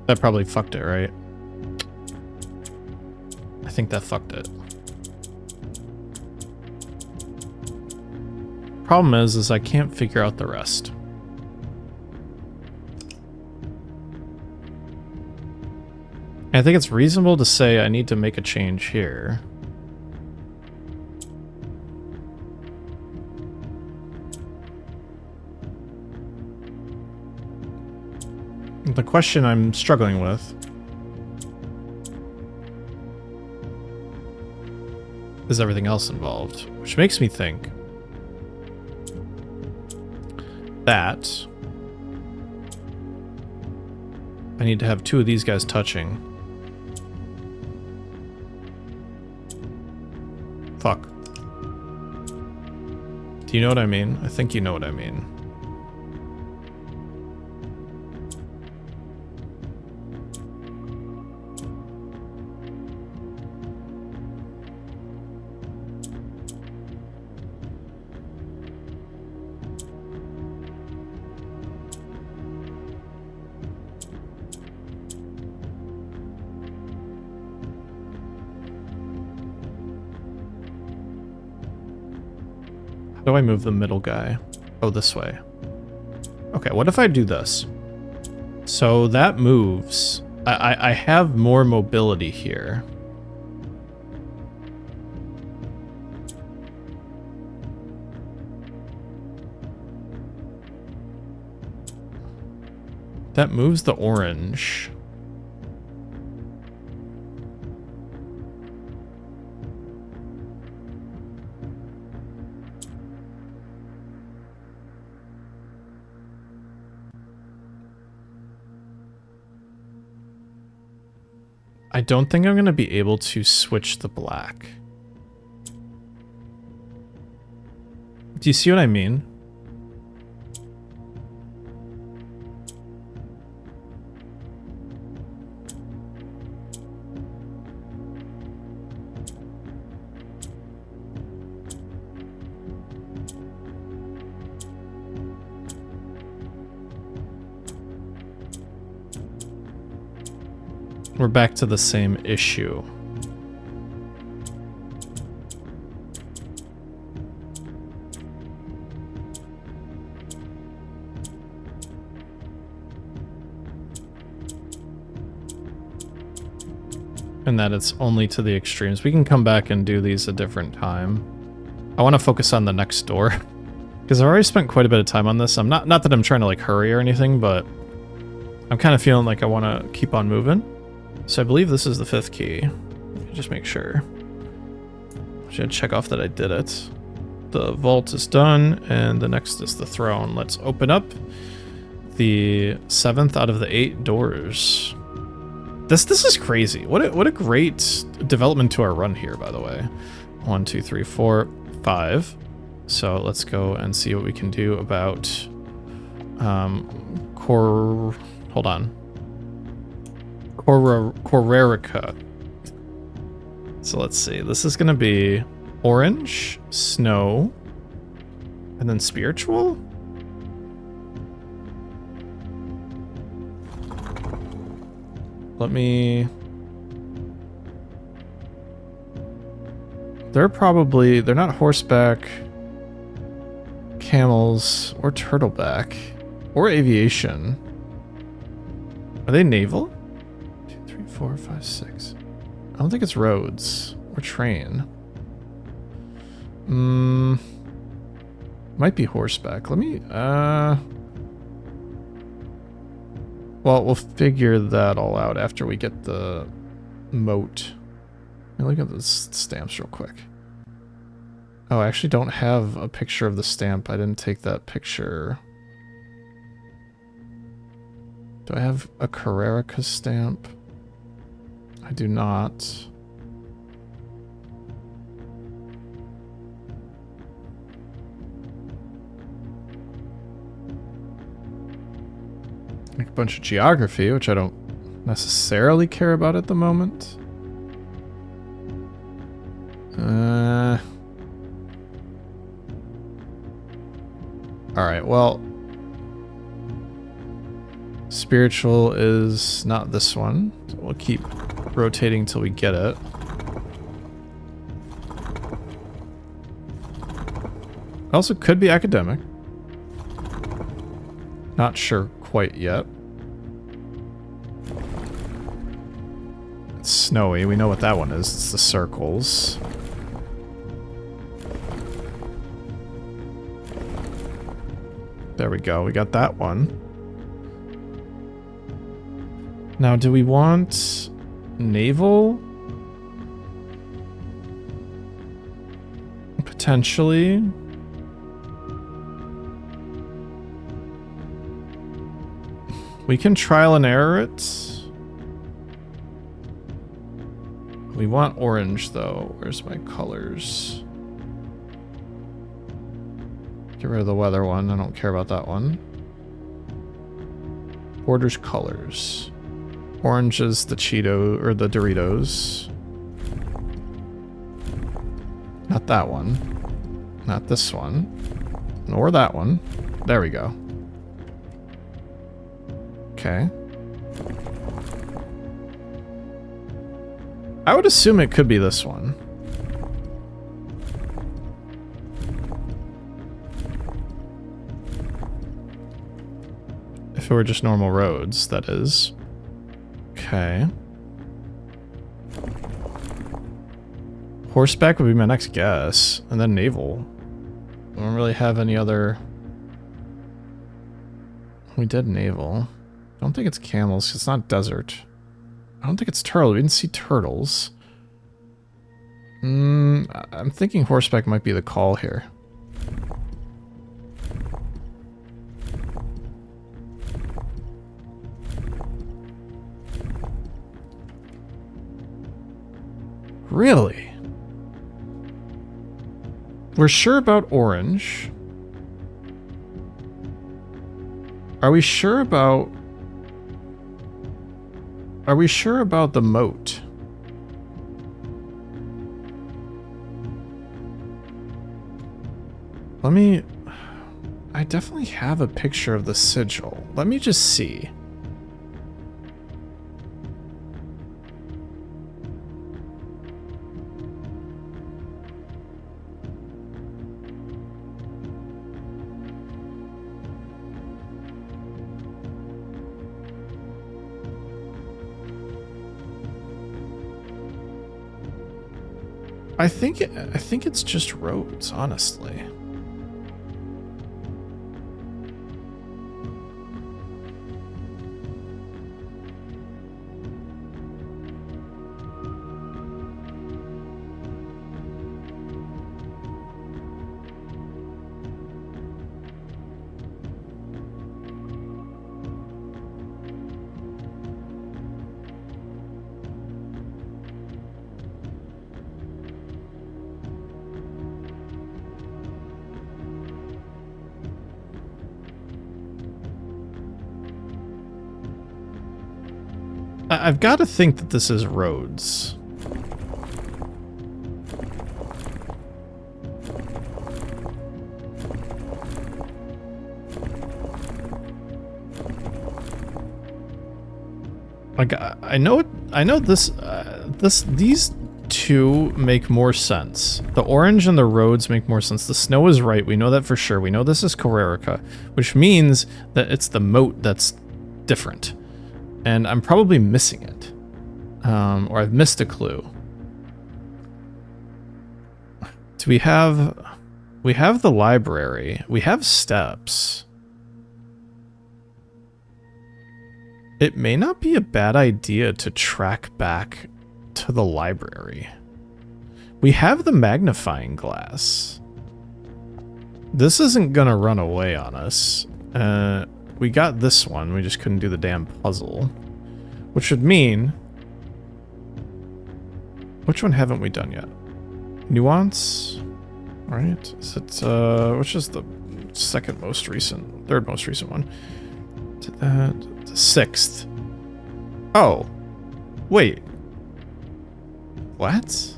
That probably fucked it, right? I think that fucked it. Problem is I can't figure out the rest. I think it's reasonable to say I need to make a change here. The question I'm struggling with is everything else involved, which makes me think that I need to have 2 of these guys touching. Fuck. Do you know what I mean? I think you know what I mean. How do I move the middle guy? Oh, this way. Okay, what if I do this? So that moves. I have more mobility here. That moves the orange. I don't think I'm going to be able to switch the black. Do you see what I mean? We're back to the same issue. And that it's only to the extremes. We can come back and do these a different time. I want to focus on the next door. Because I've already spent quite a bit of time on this. I'm not that I'm trying to like hurry or anything, but I'm kind of feeling like I want to keep on moving. So I believe this is the 5th key. Just make sure. Should check off that I did it. The vault is done, and the next is the throne. Let's open up the 7th out of the 8 doors. This is crazy. What a great development to our run here, by the way. 1, 2, 3, 4, 5. So let's go and see what we can do about hold on. Corerica. So let's see. This is gonna be orange, snow, and then spiritual? They're not horseback, camels, or turtleback, or aviation. Are they naval? 2, 3, 4, 5, 6. I don't think it's roads or train. Might be horseback. Let me, well, we'll figure that all out after we get the moat. Let me look at the stamps real quick. Oh, I actually don't have a picture of the stamp. I didn't take that picture. Do I have a Carrerica stamp? I do not. Like a bunch of geography, which I don't necessarily care about at the moment. Alright, well, spiritual is not this one, so we'll keep rotating till we get it. Also could be academic. Not sure quite yet. It's snowy, we know what that one is, it's the circles. There we go, we got that one. Now, do we want naval? Potentially. We can trial and error it. We want orange, though. Where's my colors? Get rid of the weather one. I don't care about that one. Borders colors. Orange is the Cheeto or the Doritos. Not that one. Not this one. Nor that one. There we go. Okay. I would assume it could be this one. If it were just normal roads, that is. Okay. Horseback would be my next guess. And then naval. I don't really have any other... We did naval. I don't think it's camels. It's not desert. I don't think it's turtle. We didn't see turtles. I'm thinking horseback might be the call here. Really? We're sure about orange. Are we sure about... Are we sure about the moat? Let me... I definitely have a picture of the sigil. Let me just see. I think it's just roads, honestly. I've got to think that this is roads. Like I know these two make more sense. The orange and the roads make more sense. The snow is right. We know that for sure. We know this is Carrerica, which means that it's the moat that's different. And I'm probably missing it. Or I've missed a clue. Do we have the library. We have steps. It may not be a bad idea to track back to the library. We have the magnifying glass. This isn't gonna run away on us. We got this one, we just couldn't do the damn puzzle. Which would mean... Which one haven't we done yet? Nuance? Right? Is it, which is the second most recent, third most recent one? The sixth. Oh. Wait. What?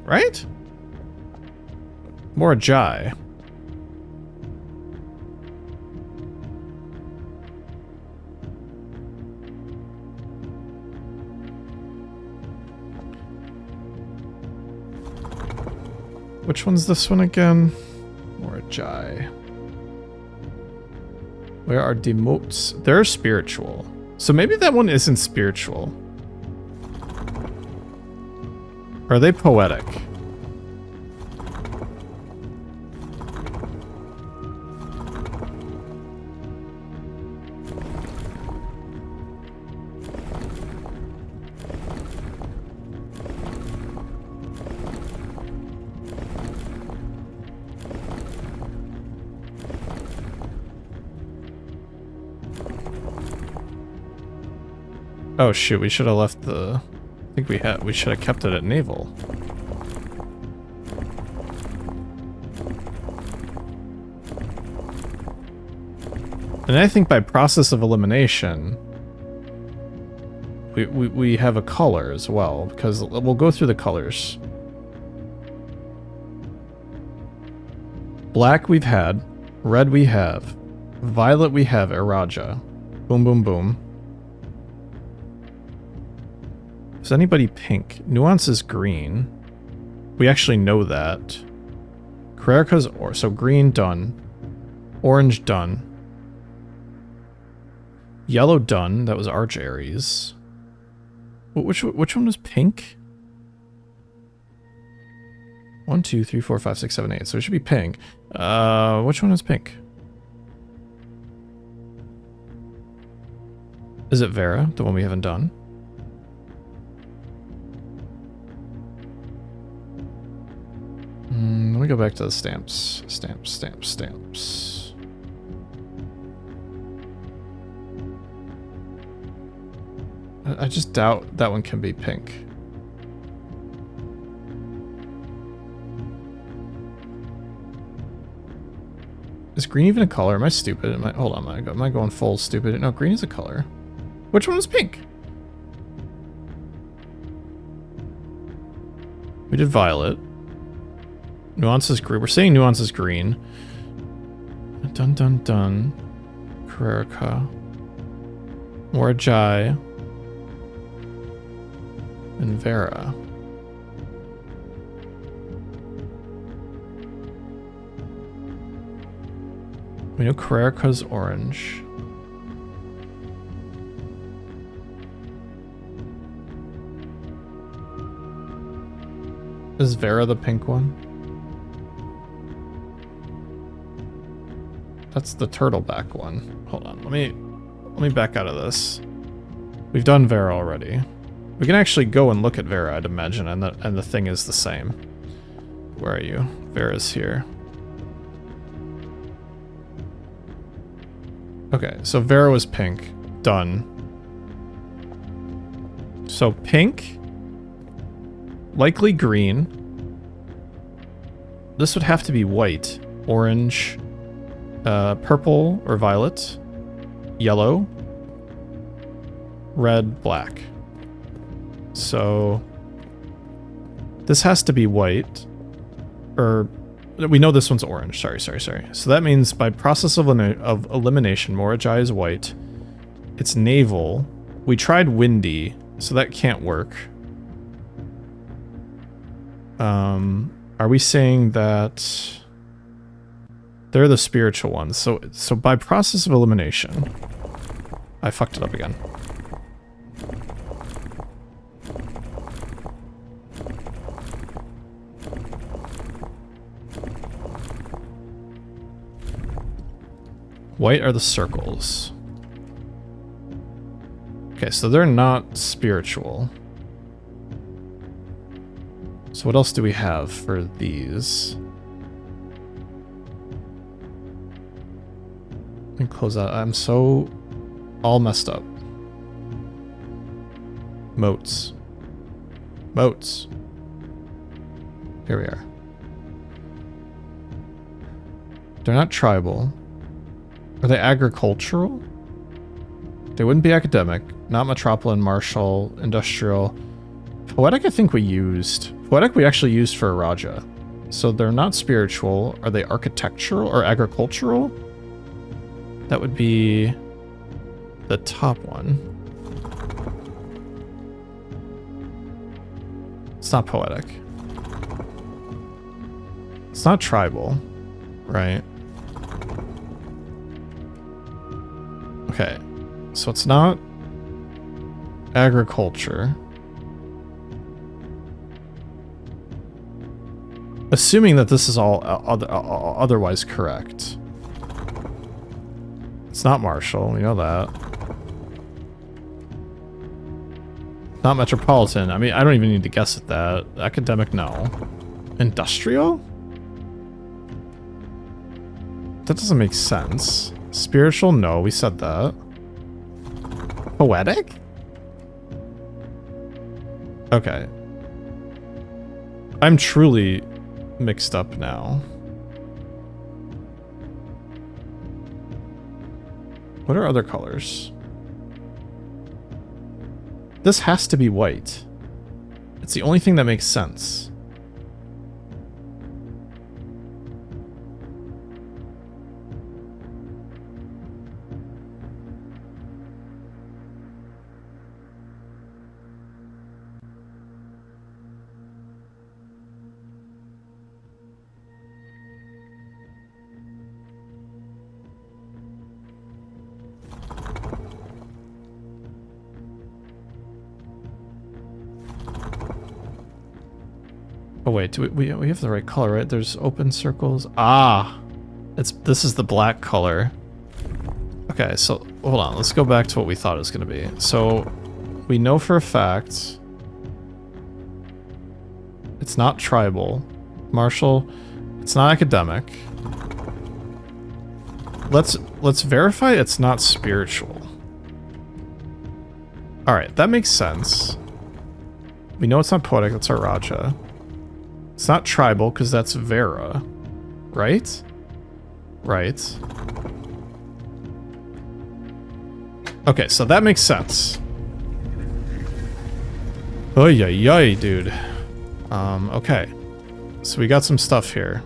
Right? More Jai. Which one's this one again? More Jai. Where are demotes? They're spiritual. So maybe that one isn't spiritual. Are they poetic? Oh shoot, we should have left the... I think we should have kept it at naval. And I think by process of elimination, we have a color as well, because we'll go through the colors. Black we've had, red we have, violet we have, Iraja. Boom, boom, boom. Is anybody pink? Nuance is green. We actually know that. Carrerica's so green done. Orange done. Yellow done. That was Arch Aries. Which one was pink? 1, 2, 3, 4, 5, 6, 7, 8. So it should be pink. Which one is pink? Is it Vera, the one we haven't done? Let me go back to the stamps. Stamps. I just doubt that one can be pink. Is green even a color? Am I stupid? Hold on, am I going full stupid? No, green is a color. Which one was pink? We did violet. Nuance is green. We're saying Nuance is green. Dun dun dun. Carrerica. More Jai. And Vera. We know Carrerica's orange. Is Vera the pink one? That's the turtleback one. Hold on, let me back out of this. We've done Vera already. We can actually go and look at Vera, I'd imagine, and the thing is the same. Where are you? Vera's here. Okay, so Vera was pink. Done. So pink. Likely green. This would have to be white. Orange. Purple or violet. Yellow. red, black. So this has to be white, or we know this one's orange. Sorry. So that means by process of elimination, Morajai is white. It's naval. We tried windy, so that can't work. Are we saying that they're the spiritual ones? So by process of elimination, I fucked it up again. White are the circles. Okay, so they're not spiritual. So what else do we have for these? Let me close out. I'm so all messed up. Moats. Moats. Here we are. They're not tribal. Are they agricultural? They wouldn't be academic. Not metropolitan, martial, industrial. Poetic I think we used. Poetic we actually used for a Raja. So they're not spiritual. Are they architectural or agricultural? That would be the top one. It's not poetic. It's not tribal, right? Okay, so it's not agriculture. Assuming that this is all otherwise correct. It's not martial, we know that. Not metropolitan. I mean, I don't even need to guess at that. Academic, no. Industrial? That doesn't make sense. Spiritual, no, we said that. Poetic? Okay. I'm truly mixed up now. What are other colors? This has to be white. It's the only thing that makes sense. Oh wait, do we have the right color, right? There's open circles. Ah, this is the black color. Okay, so hold on. Let's go back to what we thought it was going to be. So we know for a fact it's not tribal, martial. It's not academic. Let's verify it's not spiritual. All right, that makes sense. We know it's not poetic. That's our Raja. It's not tribal, because that's Vera. Right? Right. Okay, so that makes sense. Oy, oy, oy, dude. Okay. So we got some stuff here.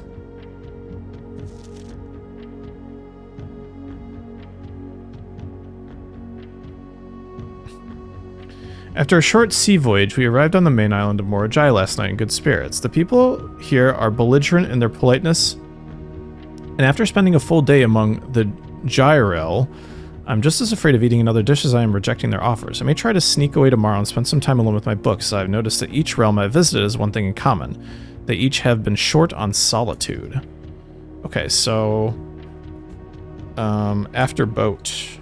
After a short sea voyage, we arrived on the main island of Morajai last night in good spirits. The people here are belligerent in their politeness, and after spending a full day among the Gyrel, I'm just as afraid of eating another dish as I am rejecting their offers. I may try to sneak away tomorrow and spend some time alone with my books, as I've noticed that each realm I've visited has one thing in common. They each have been short on solitude. Okay, so... after boat...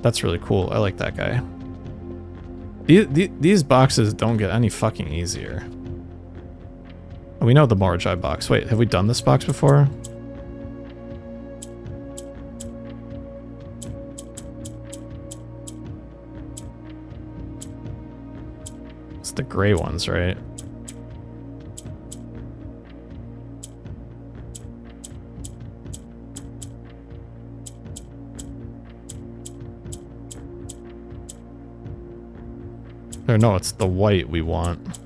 That's really cool. I like that guy. These boxes don't get any fucking easier. Oh, we know the Morajai box. Wait, have we done this box before? It's the gray ones, right? Or no, it's the white we want.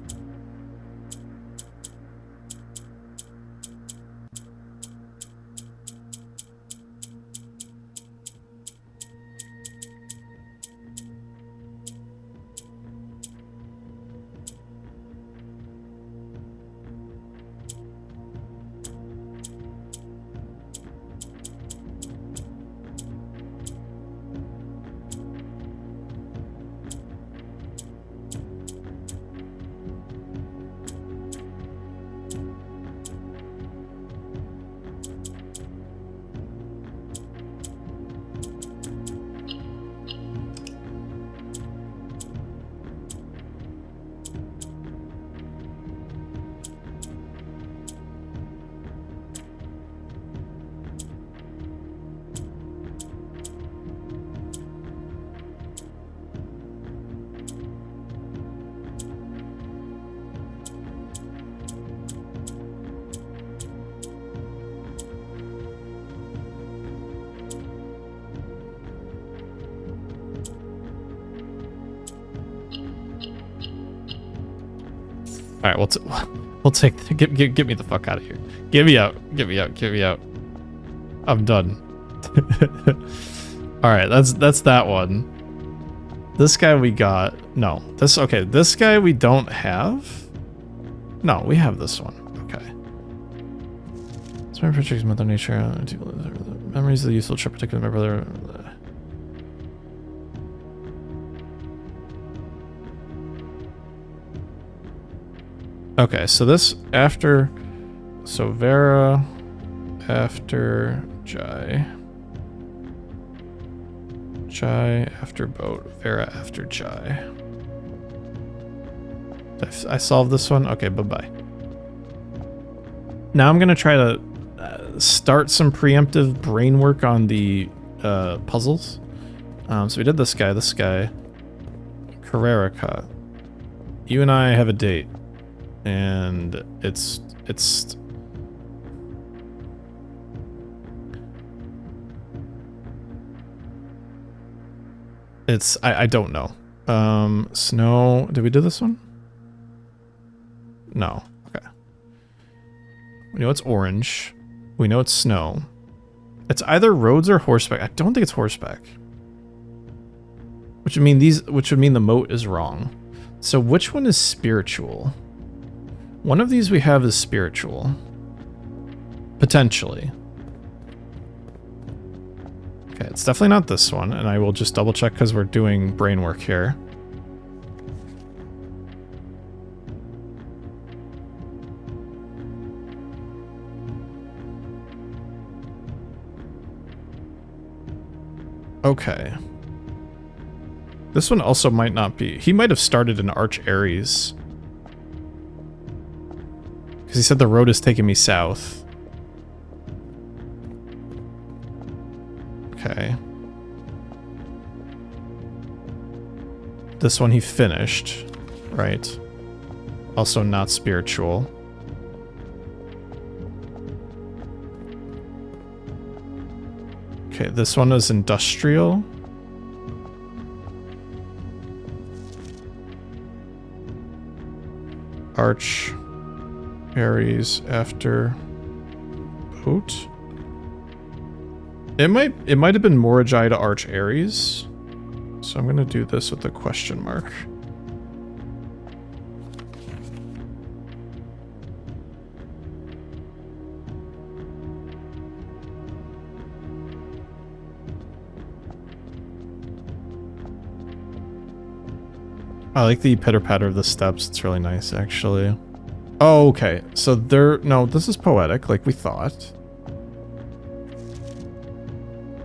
All right, we'll take. Get me the fuck out of here. Get me out. Get me out. Get me out. I'm done. All right, that's that one. This guy we got. No, this okay. This guy we don't have. No, we have this one. Okay. Smart projects, Mother Nature, memories of the useful trip, particularly my brother. Okay, so this after, so Vera after Jai. Jai after boat, Vera after Jai. I solved this one? Okay, bye-bye. Now I'm gonna try to start some preemptive brain work on the puzzles. So we did this guy, Carrerica. You and I have a date. And it's I don't know. Snow, did we do this one? No. Okay. We know it's orange. We know it's snow. It's either roads or horseback. I don't think it's horseback. Which would mean the moat is wrong. So which one is spiritual? One of these we have is spiritual. Potentially. Okay, it's definitely not this one, and I will just double check because we're doing brain work here. Okay. This one also might not be. He might have started in Arch Aries. Because he said the road is taking me south. Okay. This one he finished, right? Also not spiritual. Okay, this one is industrial. Arch Aries after boat. It might have been Moragi to Arch Aries. So I'm gonna do this with a question mark. I like the pitter-patter of the steps. It's really nice, actually. Oh, okay. So no, this is poetic, like we thought.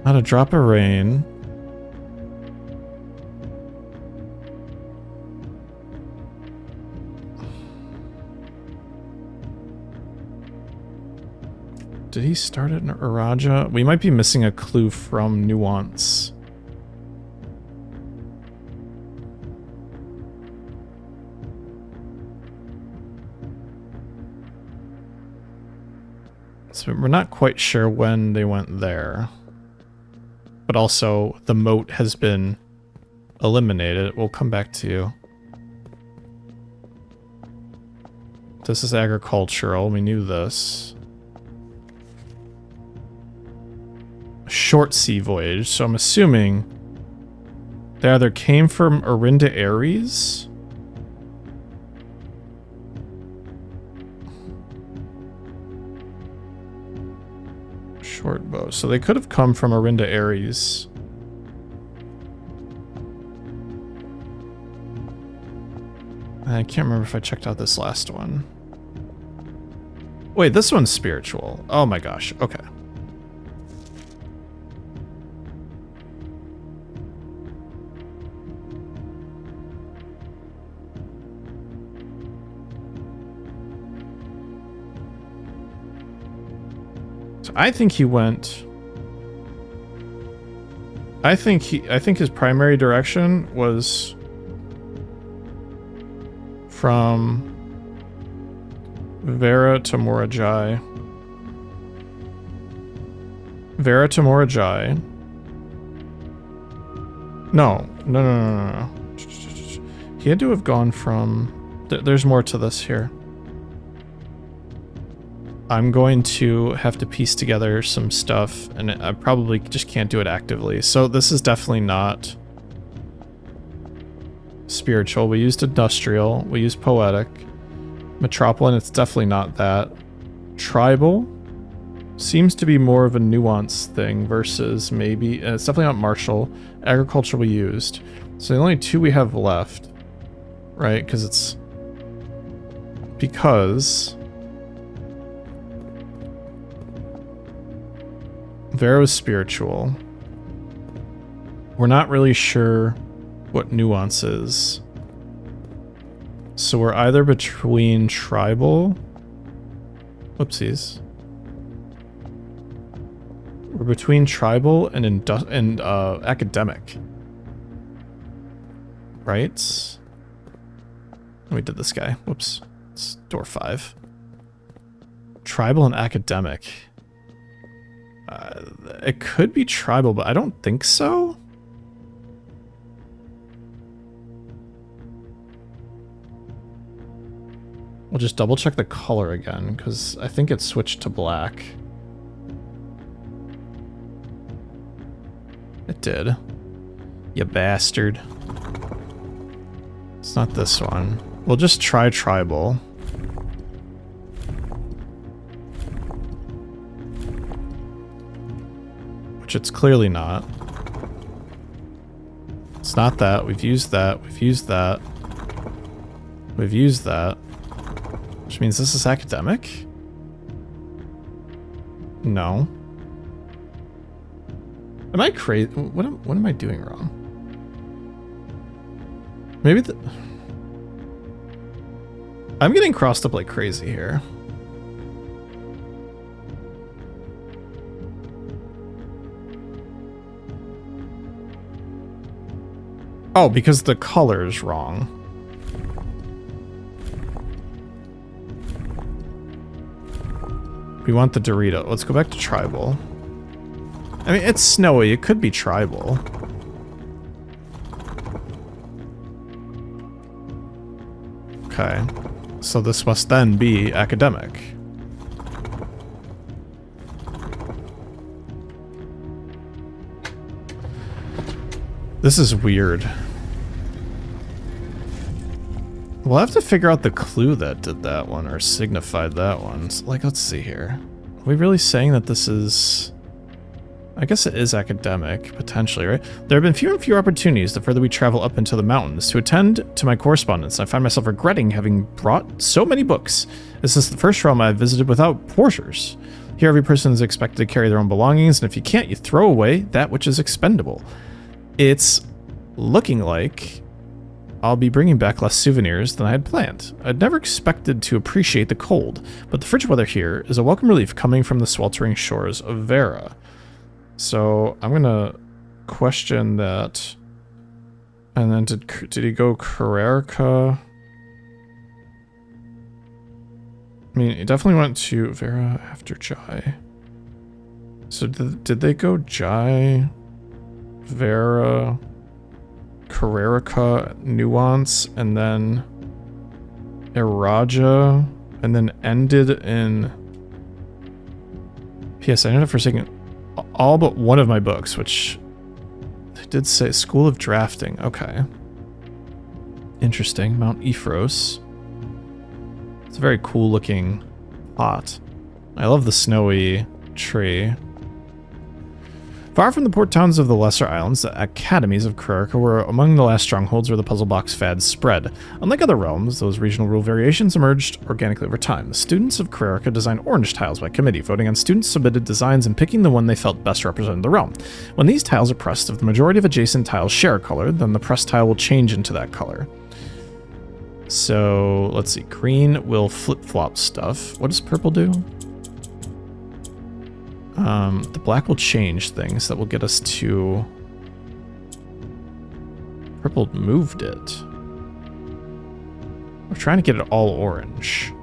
Not a drop of rain. Did he start it in Uraja? We might be missing a clue from Nuance. So we're not quite sure when they went there. But also, the moat has been eliminated. We'll come back to you. This is agricultural. We knew this. Short sea voyage. So I'm assuming they either came from Orinda Ares. Short bow. So they could have come from Orinda Ares. I can't remember if I checked out this last one. Wait, this one's spiritual. Oh my gosh. Okay. So I think he went... I think his primary direction was from Vera to Morajai. Vera to Morajai. No. He had to have gone from... There's more to this here. I'm going to have to piece together some stuff, and I probably just can't do it actively. So this is definitely not spiritual. We used industrial. We used poetic. Metropolitan, it's definitely not that. Tribal seems to be more of a nuance thing versus maybe... it's definitely not martial. Agriculture we used. So the only two we have left, right? Because it's... Because... Vera was spiritual. We're not really sure what nuance is. So we're either between tribal... Whoopsies. We're between tribal and academic. Right? We did this guy. Whoops. It's door 5. Tribal and academic. It could be tribal, but I don't think so. We'll just double check the color again, because I think it switched to black. It did. You bastard. It's not this one. We'll just try tribal. Which it's clearly not. It's not that. We've used that. We've used that. We've used that. Which means this is academic? No. Am I crazy? What am I doing wrong? Maybe the... I'm getting crossed up like crazy here. Oh, because the color's wrong. We want the Dorito. Let's go back to tribal. I mean, it's snowy. It could be tribal. Okay. So this must then be academic. This is weird. We'll have to figure out the clue that did that one or signified that one. So, like, let's see here. Are we really saying that this is... I guess it is academic, potentially, right? There have been fewer and fewer opportunities the further we travel up into the mountains to attend to my correspondence. I find myself regretting having brought so many books. This is the first realm I've visited without porters. Here every person is expected to carry their own belongings, and if you can't, you throw away that which is expendable. It's looking like I'll be bringing back less souvenirs than I had planned. I'd never expected to appreciate the cold, but the frigid weather here is a welcome relief coming from the sweltering shores of Vera. So I'm gonna question that. And then did he go Carrerica? I mean, he definitely went to Vera after Jai. So did they go Jai, Vera, Carrerica, Nuance, and then Iraja, and then ended in... P.S. I ended up forsaking all but one of my books, which they did say School of Drafting. Okay. Interesting. Mount Ephros. It's a very cool looking plot. I love the snowy tree. Far from the port towns of the lesser islands, the academies of Krurka were among the last strongholds where the puzzle box fads spread. Unlike other realms, those regional rule variations emerged organically over time. The students of Krurka designed orange tiles by committee, voting on students' submitted designs and picking the one they felt best represented the realm. When these tiles are pressed, if the majority of adjacent tiles share a color, then the pressed tile will change into that color. So, let's see. Green will flip-flop stuff. What does purple do? The black will change things. That will get us to... Purple moved it. We're trying to get it all orange.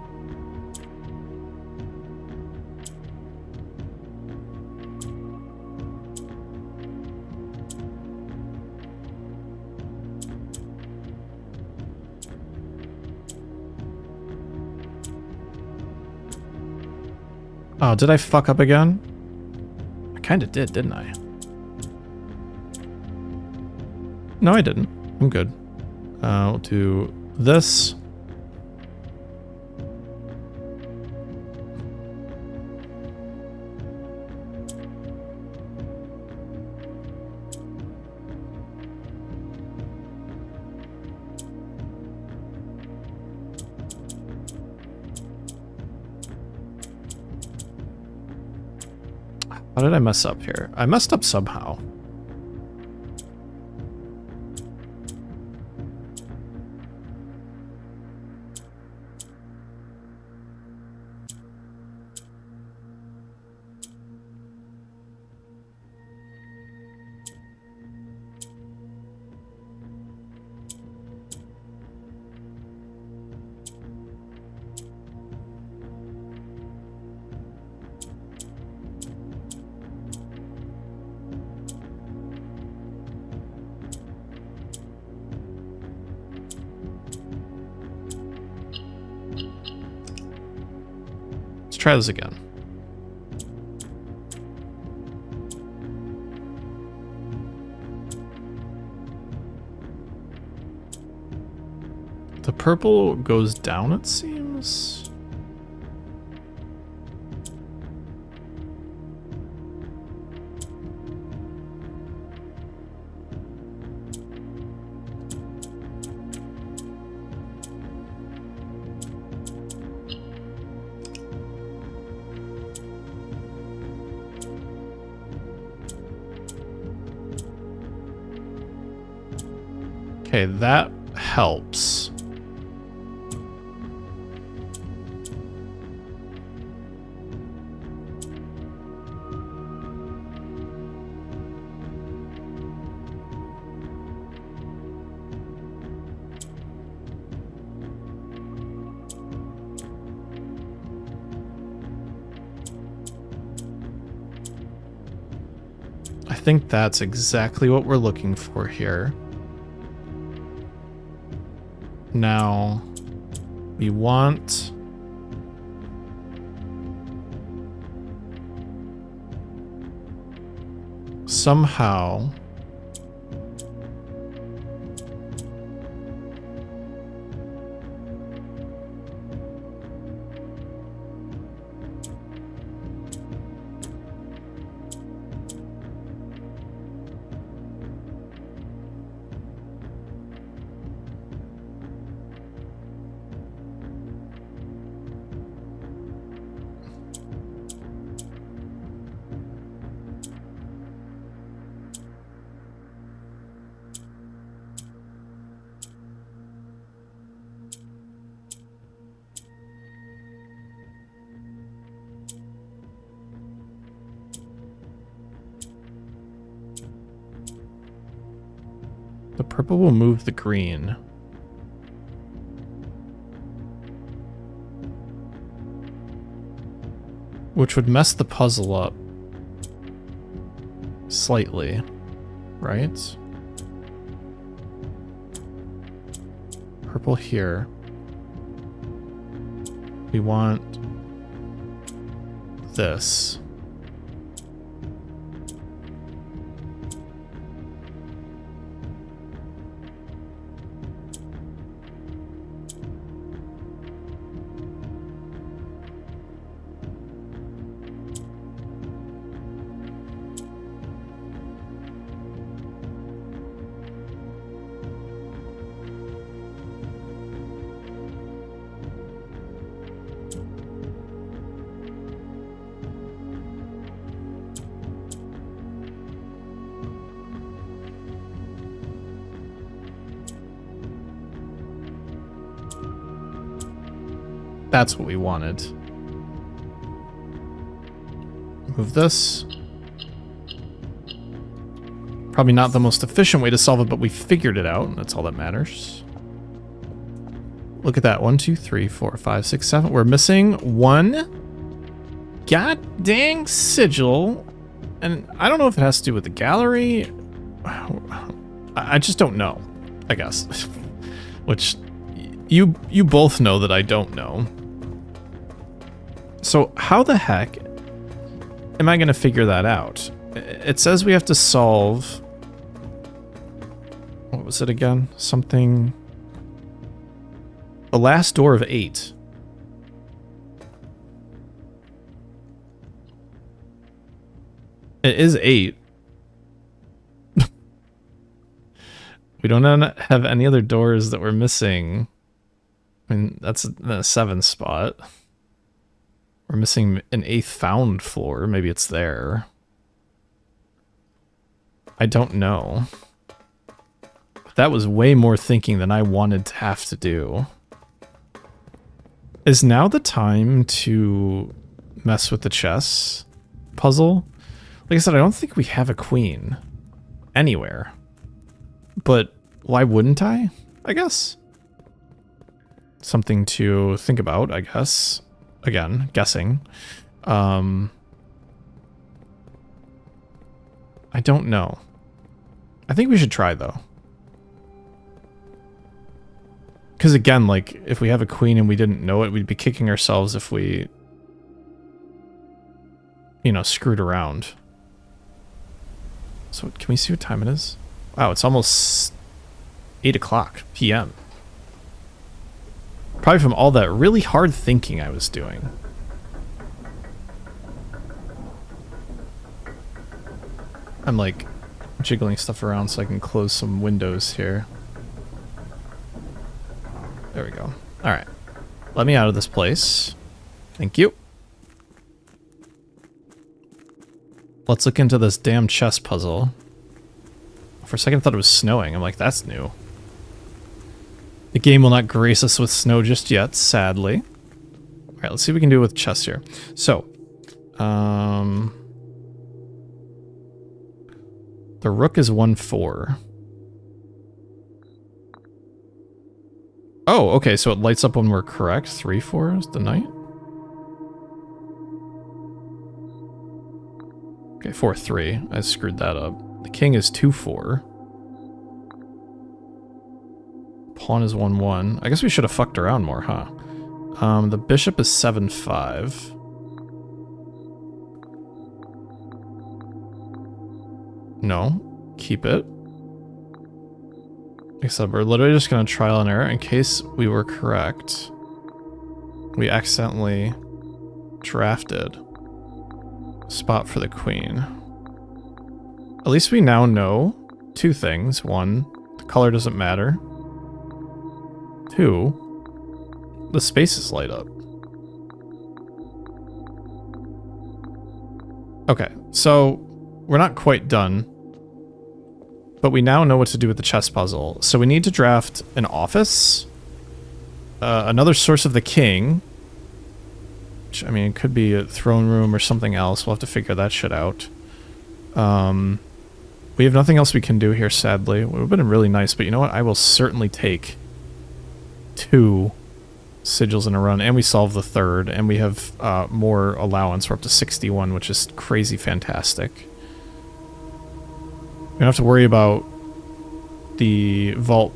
Oh, did I fuck up again? I kinda did, didn't I? No, I didn't. I'm good. We'll do this. How did I mess up here? I messed up somehow. Try this again. The purple goes down, it seems. Okay, that helps. I think that's exactly what we're looking for here. Now, we want somehow the purple will move the green. Which would mess the puzzle up slightly, right? Purple here. We want this. That's what we wanted. Move this. Probably not the most efficient way to solve it, but we figured it out, and that's all that matters. Look at that. 1, 2, 3, 4, 5, 6, 7. We're missing one god dang sigil. And I don't know if it has to do with the gallery. I just don't know, I guess. Which you both know that I don't know. So how the heck am I going to figure that out? It says we have to solve... What was it again? Something... The last door of 8. It is 8. We don't have any other doors that we're missing. I mean, that's the 7th spot. We're missing an 8th found floor. Maybe it's there. I don't know. That was way more thinking than I wanted to have to do. Is now the time to mess with the chess puzzle? Like I said, I don't think we have a queen anywhere. But why wouldn't I guess? Something to think about, I guess. Again, guessing. I don't know. I think we should try, though. Because again, like, if we have a queen and we didn't know it, we'd be kicking ourselves if we, you know, screwed around. So, can we see what time it is? Wow, it's almost 8 o'clock p.m. Probably from all that really hard thinking I was doing. I'm like jiggling stuff around so I can close some windows here. There we go. Alright. Let me out of this place. Thank you. Let's look into this damn chess puzzle. For a second I thought it was snowing. I'm like, that's new. The game will not grace us with snow just yet, sadly. Alright, let's see what we can do with chess here. So, the rook is 1-4. Oh, okay, so it lights up when we're correct. 3-4 is the knight. Okay, 4-3. I screwed that up. The king is 2-4. Pawn is 1-1. I guess we should have fucked around more, huh? The bishop is 7-5. No. Keep it. Except we're literally just going to trial and error in case we were correct. We accidentally drafted a spot for the queen. At least we now know 2 things. 1, the color doesn't matter. 2, the spaces light up. Okay, so we're not quite done. But we now know what to do with the chess puzzle. So we need to draft an office, another source of the king, which, I mean, it could be a throne room or something else. We'll have to figure that shit out. We have nothing else we can do here, sadly. It would have been really nice, but you know what? I will certainly take 2 sigils in a run, and we solve the 3rd, and we have more allowance. We're up to 61, which is crazy fantastic. We don't have to worry about the vault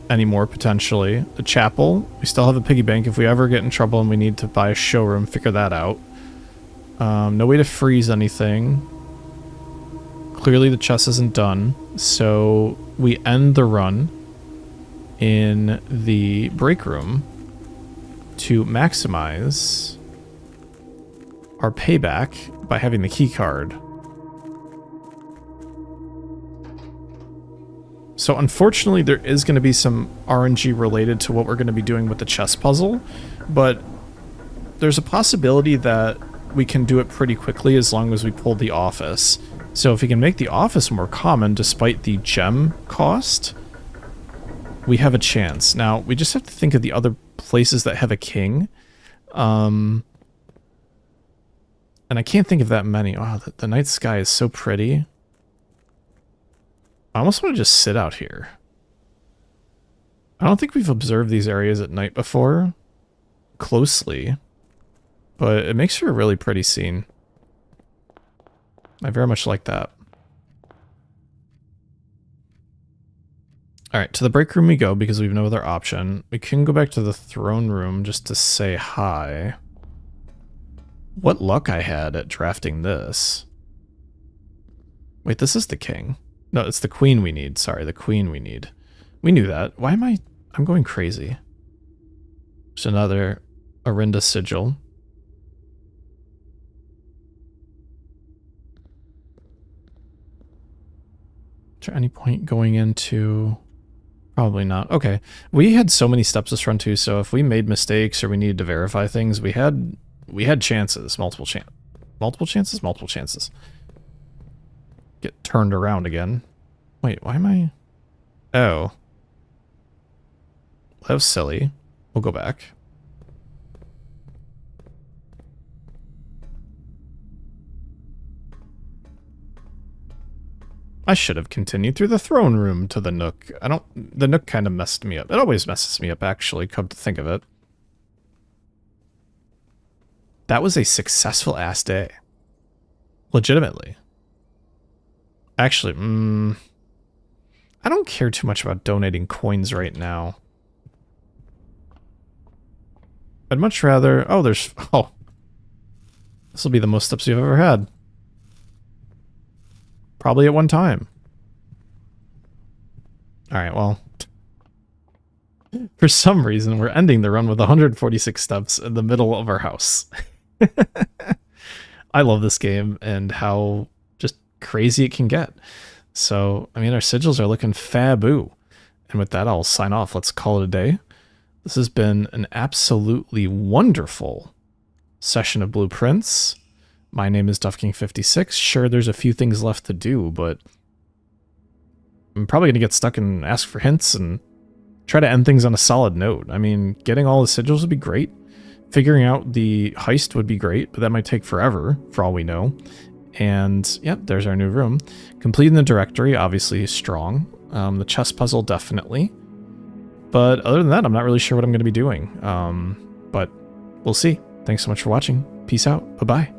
anymore, potentially. A chapel. We still have a piggy bank. If we ever get in trouble and we need to buy a showroom, figure that out. No way to freeze anything. Clearly the chest isn't done. So we end the run in the break room to maximize our payback by having the key card. So unfortunately there is going to be some RNG related to what we're going to be doing with the chess puzzle, but there's a possibility that we can do it pretty quickly as long as we pull the office. So if we can make the office more common despite the gem cost, we have a chance. Now, we just have to think of the other places that have a king. And I can't think of that many. Wow, the night sky is so pretty. I almost want to just sit out here. I don't think we've observed these areas at night before closely, but it makes for a really pretty scene. I very much like that. Alright, to the break room we go because we have no other option. We can go back to the throne room just to say hi. What luck I had at drafting this. Wait, this is the king. No, it's the queen we need. Sorry, the queen we need. We knew that. Why am I'm going crazy. There's another Arinda sigil. Is there any point going into... Probably not. Okay. We had so many steps this run too, so if we made mistakes or we needed to verify things, we had chances. Multiple chances. Get turned around again. Wait, why am I... Oh. That was silly. We'll go back. I should have continued through the throne room to the nook. The nook kind of messed me up. It always messes me up, actually, come to think of it. That was a successful ass day. Legitimately. Actually, I don't care too much about donating coins right now. I'd much rather... Oh, there's... Oh. This will be the most steps you've ever had. Probably at one time. Alright, well. For some reason, we're ending the run with 146 steps in the middle of our house. I love this game and how just crazy it can get. So, I mean, our sigils are looking faboo. And with that, I'll sign off. Let's call it a day. This has been an absolutely wonderful session of blueprints. My name is DuffKing56. Sure, there's a few things left to do, but I'm probably going to get stuck and ask for hints and try to end things on a solid note. I mean, getting all the sigils would be great. Figuring out the heist would be great, but that might take forever, for all we know. And, yep, there's our new room. Completing the directory, obviously, is strong. The chess puzzle, definitely. But other than that, I'm not really sure what I'm going to be doing. But we'll see. Thanks so much for watching. Peace out. Bye-bye.